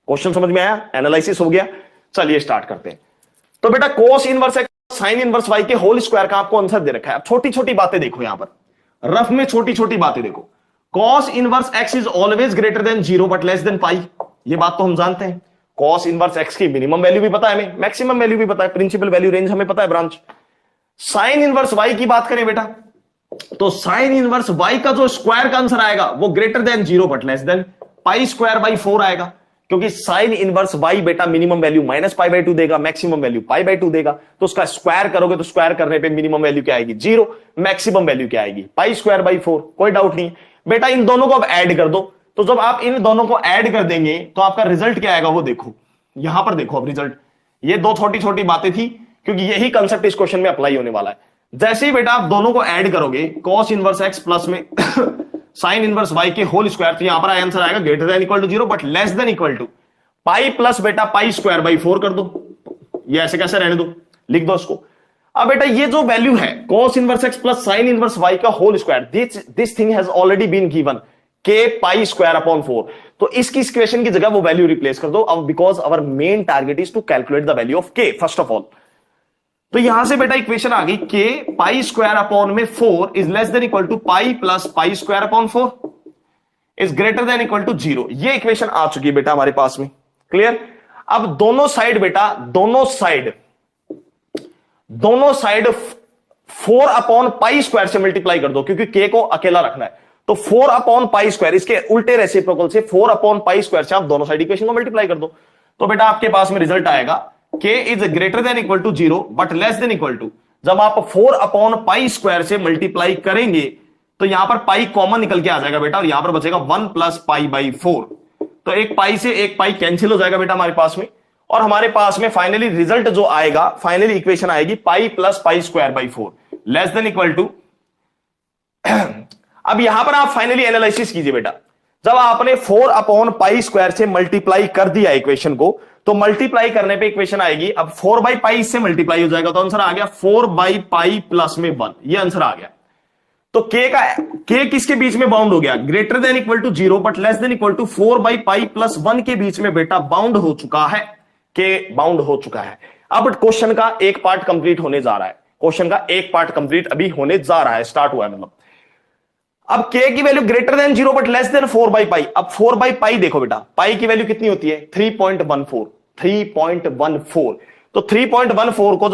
क्वेश्चन समझ में आया, एनालिसिस हो गया, चलिए स्टार्ट करते हैं। तो बेटा cos inverse X sine inverse Y के होल स्क्वायर का आपको आंसर दे रखा है। अब छोटी छोटी बातें देखो यहां पर, रफ में छोटी छोटी बातें देखो। cos inverse x is always greater than 0 but less than pi, ये बात तो हम जानते हैं। cos इनवर्स x की मिनिमम वैल्यू भी पता है हमें, मैक्सिमम वैल्यू भी पता है, प्रिंसिपल वैल्यू रेंज हमें पता है ब्रांच। साइन इनवर्स y की बात करें बेटा तो साइन इनवर्स y का जो स्क्वायर का आंसर आएगा वो greater than 0 but less than pi square by 4 आएगा, क्योंकि साइन इनवर्स y बेटा मिनिमम वैल्यू -π/2 देगा, मैक्सिमम वैल्यू π/2 देगा। तो उसका स्क्वायर करोगे तो स्क्वायर करने पे मिनिमम वैल्यू क्या आएगी 0, मैक्सिमम वैल्यू क्या आएगी पाई स्क्वायर बाई 4, कोई डाउट नहीं बेटा। इन दोनों को अब ऐड कर दो, तो जब आप इन दोनों को ऐड कर देंगे तो आपका रिजल्ट क्या आएगा वो देखो, यहां पर देखो अब रिजल्ट। ये दो छोटी छोटी बातें थी क्योंकि यही कंसेप्ट इस क्वेश्चन में अप्लाई होने वाला है। जैसे ही बेटा आप दोनों को ऐड करोगे cos इनवर्स x प्लस में साइन इनवर्स y के होल स्क्वायर, तो यहां पर आंसर आएगा greater than equal to 0 but less than equal to pi plus बेटा पाई स्क्वायर बाई 4 कर दो। ये ऐसे कैसे रहने दो, लिख दो इसको। अब बेटा ये जो वैल्यू है cos इनवर्स x प्लस साइन इनवर्स y का whole square, this thing has already been given k pi square upon 4। तो इसकी इक्वेशन की जगह वो वैल्यू रिप्लेस कर दो अब, because our main target is to calculate the value of k first of all. तो यहां से बेटा इक्वेशन आ गई k पाई स्क्वायर अपॉन में 4 is less than equal to pi plus pi square upon 4 is greater than equal to 0। ये equation आ चुकी है बेटा हमारे पास में, क्लियर। अब दोनों साइड बेटा दोनों साइड 4 अपॉन पाई स्क्वायर से मल्टीप्लाई कर दो, क्योंकि k को अकेला रखना है। तो 4 अपॉन पाई स्क्वायर, इसके उल्टे रेसिप्रोकल से 4 अपॉन पाई स्क्वायर से आप दोनों साइड इक्वेशन को मल्टीप्लाई कर दो। तो बेटा आपके पास में रिजल्ट आएगा k is greater than equal to 0 but less than equal to, जब आप 4 अपॉन पाई स्क्वायर से मल्टीप्लाई करेंगे तो यहां पर पाई कॉमन निकल के आ जाएगा बेटा, और यहां पर बचेगा 1 प्लस पाई बाई 4। तो एक पाई से एक पाई कैंसिल हो जाएगा बेटा हमारे पास में, और हमारे पास में फाइनली रिजल्ट जो आएगा, फाइनली इक्वेशन आएगी pi plus pi square by 4 less than equal to. अब यहां पर आप फाइनली एनालिसिस कीजिए बेटा, जब आपने 4 अपॉन पाई स्क्वायर से मल्टीप्लाई कर दिया इक्वेशन को, तो मल्टीप्लाई करने पे इक्वेशन आएगी अब 4 बाई पाई से मल्टीप्लाई हो जाएगा, तो आंसर आ गया 4 बाई पाई प्लस में 1, ये आंसर आ गया। तो के किसके बीच में बाउंड हो गया, greater than equal to 0 but less than equal to 4/π+1 के बीच में बेटा बाउंड हो चुका है, के बाउंड हो चुका है। अब क्वेश्चन का एक पार्ट कंप्लीट होने जा रहा है, क्वेश्चन का एक पार्ट कंप्लीट अभी होने जा रहा है, स्टार्ट हुआ है मतलब। अब के की value greater than 0 but less than 4/π। अब 4/π देखो बेटा, पाई की वैल्यू कितनी होती है 3.14। तो 3.14 को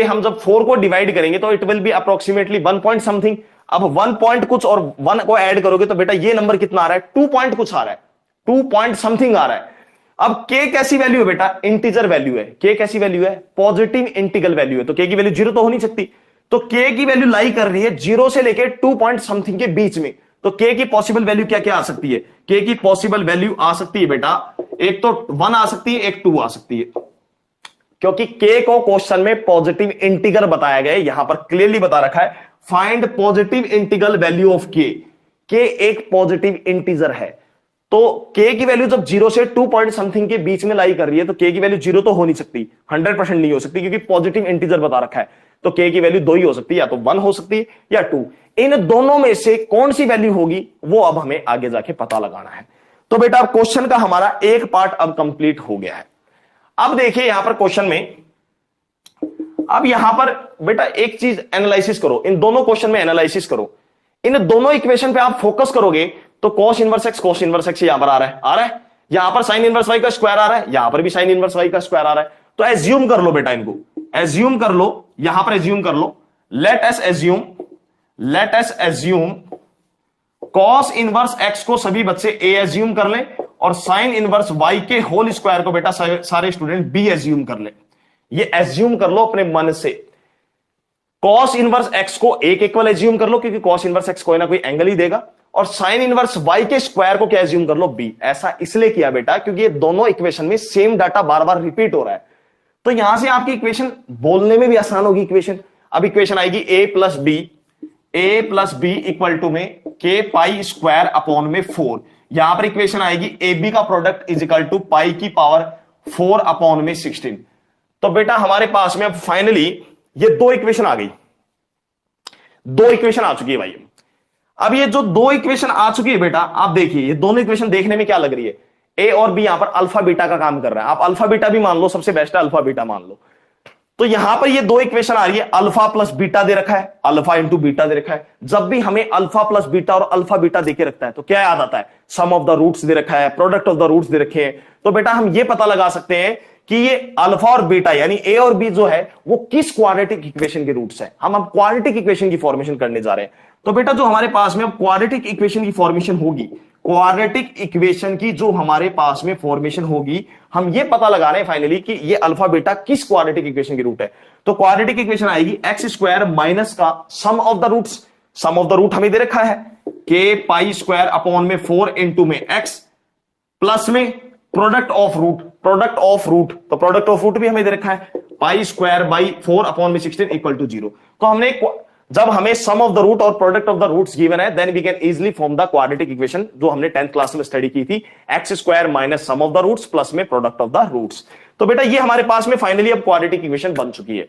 हम जब 4 को डिवाइड करेंगे तो it will be approximately 1 point something. अब 1 पॉइंट कुछ और 1 को ऐड करोगे तो बेटा ये नंबर कितना आ रहा है, 2 पॉइंट कुछ आ रहा है, 2 पॉइंट समथिंग आ रहा है। अब के कैसी वैल्यू है बेटा, इंटीजर वैल्यू है। के कैसी वैल्यू है, पॉजिटिव इंटीग्रल वैल्यू है। तो के की वैल्यू 0 तो हो नहीं सकती, तो के की वैल्यू लाई कर रही है 0 से लेके 2 पॉइंट समथिंग के बीच में। तो के की पॉसिबल वैल्यू क्या क्या आ सकती है, के की पॉसिबल वैल्यू आ सकती है बेटा, एक तो 1 आ सकती है, एक 2 आ सकती है, क्योंकि के को क्वेश्चन में पॉजिटिव इंटीग्रल बताया गया है, यहां पर क्लियरली बता रखा है find positive integral value of के। के एक पॉजिटिव इंटीजर है, तो के की वैल्यू जब 0 से 2 पॉइंट समथिंग के बीच में लाई कर रही है तो के की वैल्यू 0 तो हो नहीं सकती, 100% नहीं हो सकती, क्योंकि पॉजिटिव इंटीजर बता रखा है। तो के की वैल्यू 2 ही हो सकती है, या तो 1 हो सकती है या 2। इन दोनों में से कौन सी वैल्यू होगी वो अब हमें आगे जाके पता लगाना है। तो बेटा अब क्वेश्चन का हमारा एक पार्ट अब कंप्लीट हो गया है। अब देखिए यहां पर क्वेश्चन में, अब यहां पर बेटा एक चीज एनालिसिस करो, इन दोनों क्वेश्चन में एनालिसिस करो। इन दोनों इक्वेशन पे आप फोकस करोगे तो cos इनवर्स x यहां पर आ रहा है, यहां पर sin इनवर्स y का स्क्वायर आ रहा है, यहां पर भी sin इनवर्स y का स्क्वायर आ रहा है। तो एज्यूम कर लो बेटा, इनको एज्यूम कर लो, यहां पर एज्यूम कर लो, let us assume cos inverse x को सभी बच्चे a एज्यूम कर लें और sin इनवर्स y के होल स्क्वायर को बेटा सारे स्टूडेंट b एज्यूम कर ले। ये एज्यूम कर लो अपने मन से। cos इनवर्स x को एक इक्वल एज्यूम कर लो, क्योंकि cos इनवर्स x कोई ना कोई एंगल ही देगा, और sin इनवर्स y के स्क्वायर को क्या एज्यूम कर लो, b। ऐसा इसलिए किया बेटा क्योंकि ये दोनों इक्वेशन में सेम डाटा बार बार रिपीट हो रहा है, तो यहां से आपकी इक्वेशन बोलने में भी आसान होगी इक्वेशन। अब इक्वेशन आएगी a plus B equal to में k पाई स्क्वायर अपॉन में 4। यहां पर इक्वेशन आएगी ए बी का product is equal to pi की पावर 4 अपॉन में 16। तो बेटा हमारे पास में अब फाइनली ये दो इक्वेशन आ गई, दो इक्वेशन आ चुकी है भाई। अब ये जो दो इक्वेशन आ चुकी है बेटा, आप देखिए ये दोनों इक्वेशन देखने में क्या लग रही है, ए और बी यहां पर अल्फा बीटा का काम कर रहा है। आप अल्फा बीटा भी मान लो, सबसे बेस्ट है अल्फा बीटा मान लो। तो यहां पर ये दो इक्वेशन आ रही है, अल्फा प्लस बीटा दे रखा है, अल्फा इंटू बीटा दे रखा है। जब भी हमें अल्फा प्लस बीटा और अल्फा बीटा देके रखता है तो क्या याद आता है, सम ऑफ द रूट्स दे रखा है, प्रोडक्ट ऑफ द रूट्स दे रखे हैं। तो बेटा हम ये पता लगा सकते हैं कि ये अल्फा और बीटा यानी ए और बी जो है वो किस क्वाड्रेटिक इक्वेशन के रूट्स है। हम अब क्वाड्रेटिक इक्वेशन की फॉर्मेशन करने जा रहे हैं। तो बेटा जो हमारे पास में अब क्वाड्रेटिक इक्वेशन की फॉर्मेशन होगी, क्वाड्रेटिक इक्वेशन की जो हमारे पास में फॉर्मेशन होगी, हम ये पता लगा रहे हैं फाइनली कि ये अल्फा बीटा किस क्वाड्रेटिक इक्वेशन की रूट है। तो क्वाड्रेटिक इक्वेशन आएगी एक्स स्क्वायर माइनस का sum of the roots, sum of the root हमें दे रखा है के पाई स्क्वायर अपॉन में 4 इंटू में एक्स प्लस में product of root, product of root, तो प्रोडक्ट ऑफ रूट भी हमें दे रखा है पाई स्क्वायर बाई 4 अपॉन में 16 इक्वल टू 0। तो हमने जब हमें सम ऑफ द रूट और product of the roots given है then we can easily form the quadratic equation, जो हमने 10th क्लास में स्टडी की थी, x square minus sum of the roots plus में प्रोडक्ट ऑफ द रूट्स। तो बेटा ये हमारे पास में फाइनली अब क्वाड्रेटिक इक्वेशन बन चुकी है।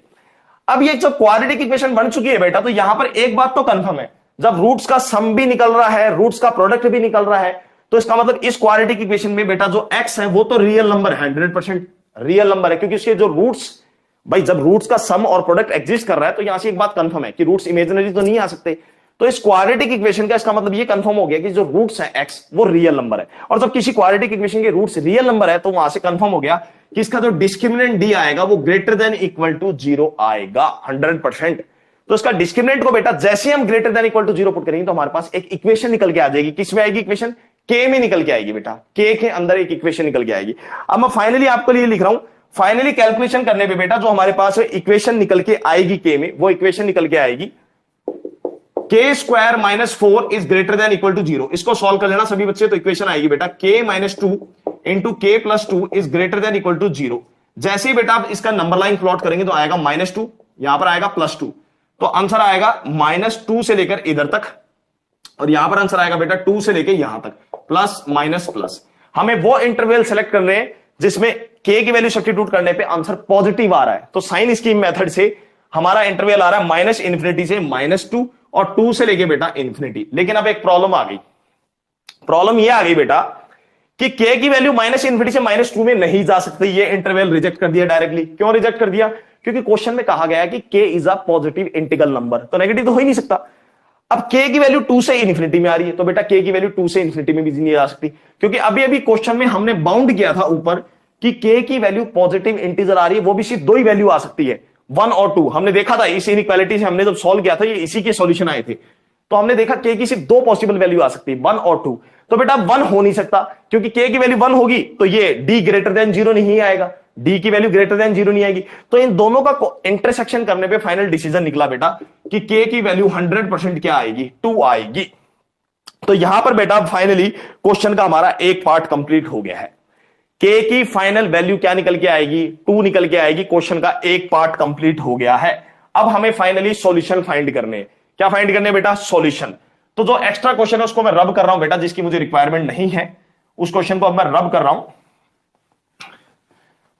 अब ये जब क्वाड्रेटिक इक्वेशन बन चुकी है बेटा, तो यहां पर एक बात तो कंफर्म है, जब रूट्स का सम भी निकल रहा है, रूट्स का प्रोडक्ट भी निकल रहा है, तो इसका मतलब इस क्वाड्रेटिक इक्वेशन में बेटा जो x है वो तो रियल नंबर है, 100% रियल नंबर है, क्योंकि इसके जो रूट्स, भाई जब रूट्स का सम और प्रोडक्ट एग्जिस्ट कर रहा है तो यहां से एक बात कंफर्म है कि रूट्स इमेजिनरी तो नहीं आ सकते। तो इस क्वाड्रेटिक इक्वेशन का इसका मतलब ये कंफर्म हो गया कि जो रूट्स है x वो रियल नंबर है। और जब किसी क्वाड्रेटिक इक्वेशन के रूट्स रियल नंबर है तो वहां से कंफर्म हो गया कि इसका जो डिस्क्रिमिनेंट d आएगा वो ग्रेटर देन इक्वल टू 0 आएगा 100%। तो इसका डिस्क्रिमिनेंट को बेटा जैसे हम greater than equal to 0 put करेंगे तो हमारे पास एक इक्वेशन निकल के आ जाएगी। किसमें आएगी इक्वेशन, के में निकल के आएगी बेटा, के के अंदर एक इक्वेशन निकल के आएगी। अब मैं फाइनली आपके लिए लिख रहा हूं, फाइनली कैलकुलेशन करने पे बेटा जो हमारे पास इक्वेशन निकल के आएगी के में, वो इक्वेशन निकल के आएगी K square minus 4 is greater than equal to 0। इसको सॉल्व कर लेना सभी बच्चे, तो इक्वेशन आएगी बेटा K minus 2 into K plus 2 is greater than equal to 0। जैसे ही बेटा आप इसका नंबर लाइन प्लॉट करेंगे तो आएगा -2, यहां पर आएगा +2, तो आंसर आएगा -2 से लेकर इधर तक, और यहां पर आंसर आएगा बेटा 2 से लेकर यहां तक, प्लस माइनस प्लस। हमें वो इंटरवल सेलेक्ट करने हैं जिसमें के की वैल्यू सब्स्टिट्यूट करने पे आंसर पॉजिटिव आ रहा है। तो साइन स्कीम मेथड से हमारा इंटरवल आ रहा है -∞ से -2 और 2 से लेके बेटा इंफिनिटी। लेकिन अब एक प्रॉब्लम आ गई, प्रॉब्लम ये आ गई बेटा कि k की वैल्यू माइनस इन्फिनिटी से -2 में नहीं जा सकती। ये इंटरवल रिजेक्ट कर दिया डायरेक्टली। क्यों रिजेक्ट कर दिया? क्योंकि क्वेश्चन में कहा गया कि k is a positive integral number, तो नेगेटिव तो हो ही नहीं सकता। अब k की वैल्यू 2 से इन्फिनिटी में आ रही है, तो बेटा k की वैल्यू 2 से इन्फिनिटी में भी नहीं जा सकती, क्योंकि अभी अभी क्वेश्चन में हमने बाउंड किया था ऊपर कि k की वैल्यू पॉजिटिव इंटीजर आ रही है, वो भी सिर्फ 2 ही वैल्यू आ सकती है, 1 और 2। हमने देखा था इस इनइक्वालिटी से, हमने जब सॉल्व किया था, ये इसी के सॉल्यूशन आए थे, तो हमने देखा k की सिर्फ 2 पॉसिबल वैल्यू आ सकती है, 1 और 2। तो बेटा 1 हो नहीं सकता, क्योंकि k की वैल्यू 1 होगी तो ये d ग्रेटर देन 0 नहीं आएगा, d की वैल्यू ग्रेटर देन 0 नहीं आएगी। तो इन दोनों का इंटरसेक्शन करने पे फाइनल डिसीजन निकला बेटा कि k की वैल्यू 100% क्या आएगी? 2 आएगी। तो यहां पर बेटा फाइनली क्वेश्चन का हमारा एक पार्ट कंप्लीट हो गया है। k की फाइनल वैल्यू क्या निकल के आएगी? 2 निकल के आएगी। क्वेश्चन का एक पार्ट कंप्लीट हो गया है। अब हमें फाइनली सॉल्यूशन फाइंड करने। क्या फाइंड करने बेटा? सॉल्यूशन। तो जो एक्स्ट्रा क्वेश्चन है उसको मैं रब कर रहा हूं बेटा, जिसकी मुझे रिक्वायरमेंट नहीं है, उस क्वेश्चन को अब मैं रब कर रहा हूं।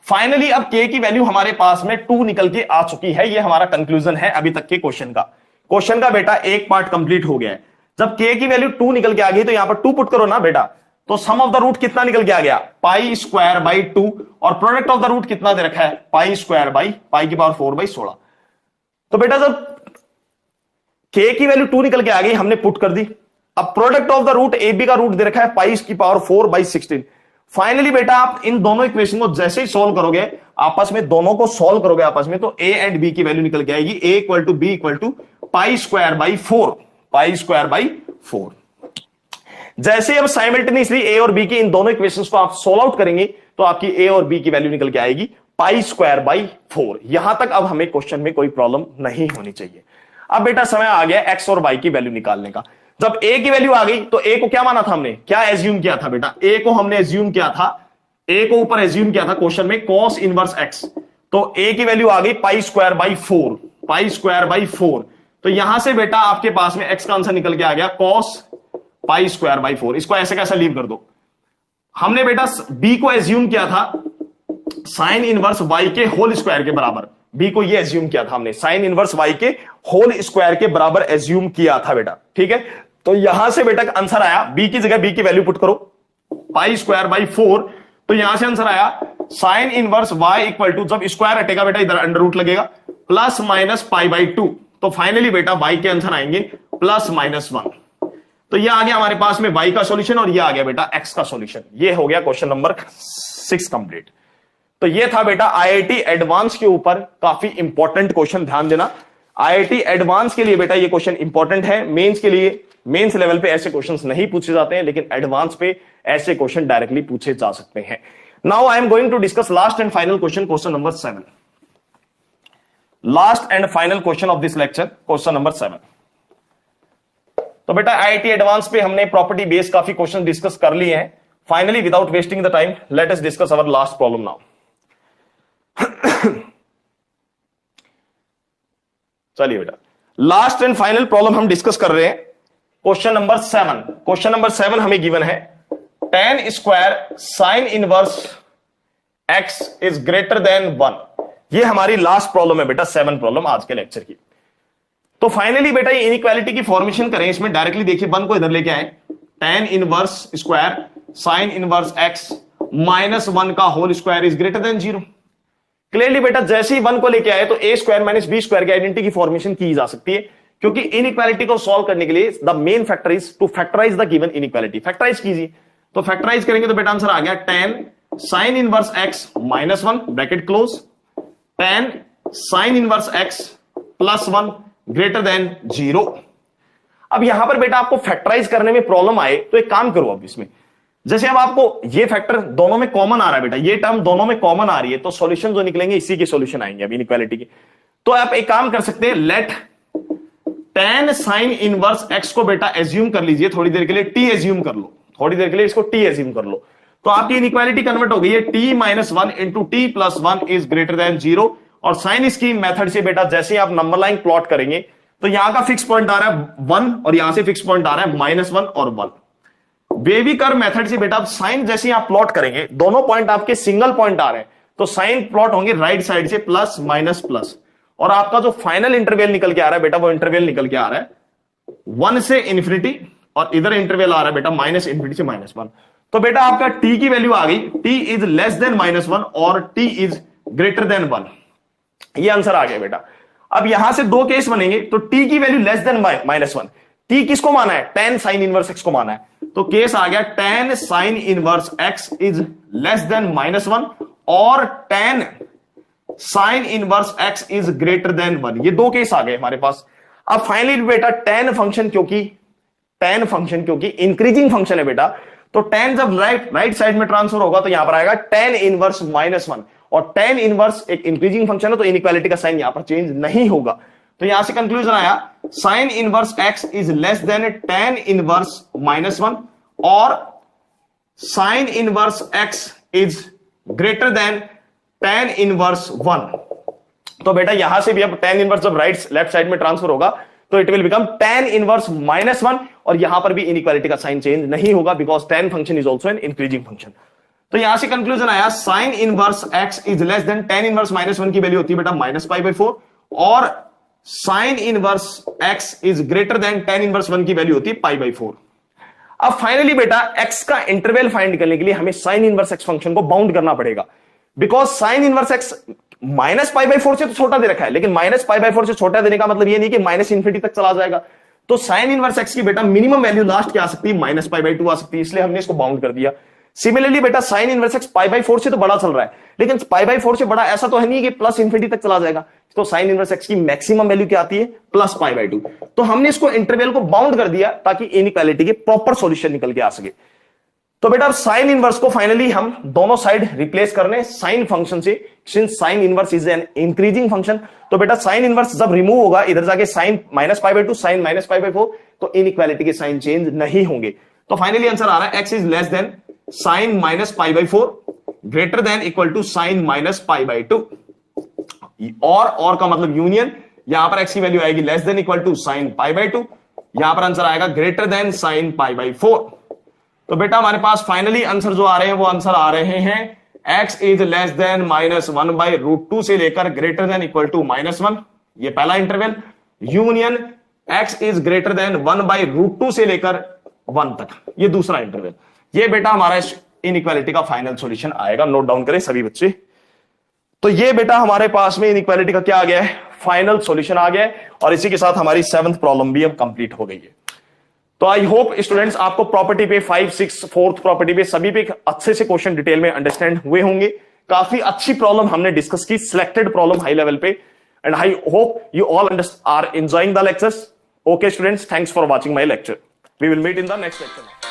फाइनली अब k की वैल्यू हमारे पास में 2 निकल के आ चुकी है। ये हमारा कंक्लूजन है अभी तक के क्वेश्चन का। क्वेश्चन का बेटा एक पार्ट कंप्लीट हो गया है। जब k की वैल्यू 2 निकल के आ गई तो यहां पर 2 पुट करो ना बेटा, तो सम ऑफ द रूट कितना निकल के आ गया? पाई स्क्वायर बाई 2, और प्रोडक्ट ऑफ द रूट कितना दे रखा है? पाई स्क्वायर बाई पाई की पावर 4/16। तो बेटा जब k की वैल्यू 2 निकल के आ गई, हमने पुट कर दी। अब product of the root ab का रूट दे रखा है पाई की पावर 4/16। फाइनली बेटा आप इन दोनों इक्वेशन को जैसे ही सॉल्व करोगे आपस में, दोनों को सॉल्व करोगे आपस में, तो a एंड b की वैल्यू निकल के आएगी। a equal to b equal to pi square by 4, pi square by 4। जैसे अब साइमल्टेनियसली a और b की इन दोनों इक्वेशंस को आप सॉल्व आउट करेंगे तो आपकी a और b की वैल्यू निकल के आएगी पाई स्क्वायर बाई 4। यहां तक अब हमें क्वेश्चन में कोई प्रॉब्लम नहीं होनी चाहिए। अब बेटा समय आ गया x और y की वैल्यू निकालने का। जब a की वैल्यू आ गई तो a को क्या माना था हमने? क्या एज्यूम किया था बेटा? a को हमने एज्यूम किया था, a को ऊपर एज्यूम किया था क्वेश्चन में cos इनवर्स x। तो a की वैल्यू आ गई पाई square by 4, pi square by 4। तो यहां से बेटा आपके पास में x का आंसर निकल के आ गया cos पाई स्क्वायर बाई 4। इसको ऐसे कैसा लीव कर दो। हमने बेटा b को एज्यूम किया था साइन इनवर्स y के होल स्क्वायर के बराबर। b को ये एज्यूम किया था हमने, साइन इनवर्स y के होल स्क्वायर के बराबर एज्यूम किया था बेटा, ठीक है। तो यहां से बेटा आंसर आया, b की जगह b की वैल्यू पुट करो, पाई स्क्वायर बाई 4। तो यहां से आंसर आया sine inverse y equal to, जब स्क्वायर हटेगा बेटा इधर अंडर रूट लगेगा, प्लस माइनस पाई बाई 2। तो फाइनली बेटा y के आंसर आएंगे प्लस माइनस 1। तो ये आ गया हमारे पास में y का सॉल्यूशन, और ये आ गया बेटा x का सॉल्यूशन। ये हो गया क्वेश्चन नंबर 6 कंप्लीट। तो ये था बेटा आईआईटी एडवांस के ऊपर काफी इंपॉर्टेंट क्वेश्चन, ध्यान देना। आईआईटी एडवांस के लिए बेटा ये क्वेश्चन इंपॉर्टेंट है। मेंस के लिए, मेंस लेवल पे ऐसे क्वेश्चंस नहीं पूछे जाते हैं, लेकिन एडवांस पे ऐसे क्वेश्चन डायरेक्टली पूछे जा सकते हैं। Now I am going to discuss last and final question, question number 7। Last and final question of this lecture, question number 7। तो बेटा आईआईटी एडवांस पे हमने प्रॉपर्टी बेस्ड काफी क्वेश्चन डिस्कस कर लिए हैं। Finally without wasting the time let us discuss our last problem now. चलिए बेटा लास्ट एंड फाइनल प्रॉब्लम हम डिस्कस कर रहे हैं, क्वेश्चन नंबर 7। क्वेश्चन नंबर 7 हमें गिवन है tan square sine inverse x is greater then 1। ये हमारी लास्ट प्रॉब्लम है बेटा, 7 प्रॉब्लम आज के लेक्चर की। तो फाइनली बेटा ये इनइक्वालिटी की फॉर्मेशन करें, इसमें डायरेक्टली देखिए 1 को इधर लेके आए, tan inverse square sine inverse x minus 1 का whole square is greater than 0। Clearly बेटा जैसे ही 1 को लेके आए तो a square minus b square की आइडेंटिटी की फॉर्मेशन की जा सकती है, क्योंकि इनइक्वालिटी को सॉल्व करने के लिए the main factor is to factorize the given inequality. Factorize कीजिए, तो फैक्टराइज करेंगे तो बेटा आंसर आ गया tan sine inverse x minus 1 bracket close, tan sine inverse x plus 1 greater than 0। अब यहां पर बेटा आपको फैक्टराइज करने में प्रॉब्लम आए तो एक काम करो, अब इसमें जैसे अब आपको ये फैक्टर दोनों में कॉमन आ रहा है बेटा, ये टर्म दोनों में कॉमन आ रही है, तो सॉल्यूशन जो निकलेंगे इसी के सॉल्यूशन आएंगे अब इनइक्वालिटी के। तो आप एक काम कर सकते हैं, let tan sine inverse x को बेटा एज्यूम कर लीजिए थोड़ी देर के लिए, t एज्यूम कर लो, थोड़ी देर के लिए इसको t एज्यूम कर लो। तो आपकी इनइक्वालिटी कन्वर्ट हो गई है, t minus 1 into T plus 1 is greater than 0। और साइन स्कीम मेथड से बेटा जैसे आप नंबर लाइन प्लॉट करेंगे तो यहां का फिक्स पॉइंट आ रहा है 1 और यहां से फिक्स पॉइंट आ रहा है -1 और 1। वेवी कर्व मेथड से बेटा साइन जैसे ही आप प्लॉट करेंगे, दोनों पॉइंट आपके सिंगल पॉइंट आ रहे हैं, तो साइन प्लॉट होंगे राइट साइड से प्लस माइनस प्लस, और आपका जो फाइनल इंटरवल निकल के आ रहा है बेटा वो इंटरवल निकल के आ रहा है 1 से इन्फिनिटी, और इधर इंटरवल आ रहा है बेटा माइनस इन्फिनिटी से -1। तो बेटा आपका t की वैल्यू आ गई, t इज लेस देन -1 और t इज ग्रेटर देन 1। ये आंसर आ गया बेटा। अब यहां से दो केस बनेंगे, तो t की वैल्यू लेस देन -1, t किसको माना है, tan sin इनवर्स x को माना है, तो केस आ गया tan sin inverse x is less then -1 और tan sin inverse x is greater then 1। ये दो केस आ गए हमारे पास। अब फाइनली बेटा tan फंक्शन क्योंकि इंक्रीजिंग फंक्शन है बेटा, तो tan जब राइट साइड में ट्रांसफर होगा तो यहां पर आएगा tan इनवर्स -1, और tan इनवर्स एक इंक्रीजिंग फंक्शन है तो इनइक्वालिटी का साइन यहां पर चेंज नहीं होगा। तो यहां से कंक्लूजन आया sin inverse x is less then tan inverse -1 और sin inverse x is greater then tan inverse 1। तो बेटा यहां से भी अब tan इनवर्स जब लेफ्ट साइड में ट्रांसफर होगा तो it will become tan inverse -1, और यहां पर भी इनइक्वालिटी का साइन चेंज नहीं होगा because tan function is also an increasing function. तो यहां से कंक्लूजन आया sin inverse x is less then tan inverse -1 की वैल्यू होती है बेटा -π/4, और sin inverse x is greater then tan inverse 1 की वैल्यू होती है π/4। अब फाइनली बेटा x का इंटरवल फाइंड करने के लिए हमें sin इनवर्स x फंक्शन को बाउंड करना पड़ेगा, बिकॉज sin इनवर्स x -π/4 से तो छोटा दे रखा है, लेकिन -π/4 से छोटा देने का मतलब ये नहीं कि -∞ तक चला जाएगा। तो sin इनवर्स x की बेटा मिनिमम वैल्यू लास्ट क्या आ सकती है, -π/2 आ सकती है, इसलिए हमने इसको बाउंड कर दिया। सिमिलरली बेटा sin इनवर्स x π/4 से तो बड़ा चल रहा है, लेकिन π/4 से बड़ा ऐसा तो है नहीं कि +∞ तक चला जाएगा, तो sin इनवर्स x की मैक्सिमम वैल्यू क्या आती है, +π/2। तो हमने इसको इंटरवल को बाउंड कर दिया ताकि इनइक्वालिटी के प्रॉपर सॉल्यूशन निकल के आ सके। तो बेटा sin इनवर्स को फाइनली हम दोनों साइड रिप्लेस करने sin फंक्शन से, since sin inverse is an increasing function, तो बेटा sin इनवर्स जब रिमूव होगा इधर जाके sin -π/2 sin -π/4, तो इनइक्वालिटी के साइन चेंज नहीं होंगे। तो फाइनली आंसर आ रहा है x is less than sin -π/4 greater than equal to sin -π/2, और का मतलब यूनियन, यहां पर x की वैल्यू आएगी less than equal to sin π/2, यहां पर आंसर आएगा ग्रेटर देन sin π/4। तो बेटा हमारे पास फाइनली आंसर जो आ रहे हैं वो आंसर आ रहे हैं x इज लेस देन -1/√2 से लेकर ग्रेटर देन इक्वल टू -1, ये पहला interval, union x is greater then 1/√2 से लेकर 1 तक, ये दूसरा इंटरवल। ये बेटा हमारा इनइक्वालिटी का फाइनल सॉल्यूशन आएगा, नोट डाउन करें सभी बच्चे। तो ये बेटा हमारे पास में इनइक्वालिटी का क्या आ गया है, फाइनल सॉल्यूशन आ गया है, और इसी के साथ हमारी 7th प्रॉब्लम भी अब कंप्लीट हो गई है। तो आई होप स्टूडेंट्स आपको प्रॉपर्टी पे 5, 6, 4th प्रॉपर्टी पे सभी पे अच्छे से क्वेश्चन डिटेल में अंडरस्टैंड हुए होंगे। काफी अच्छी प्रॉब्लम हमने डिस्कस की, सिलेक्टेड प्रॉब्लम हाई लेवल पे, and I hope you all are enjoying the lectures. Okay students, thanks for watching my lecture, we will meet in the next lecture.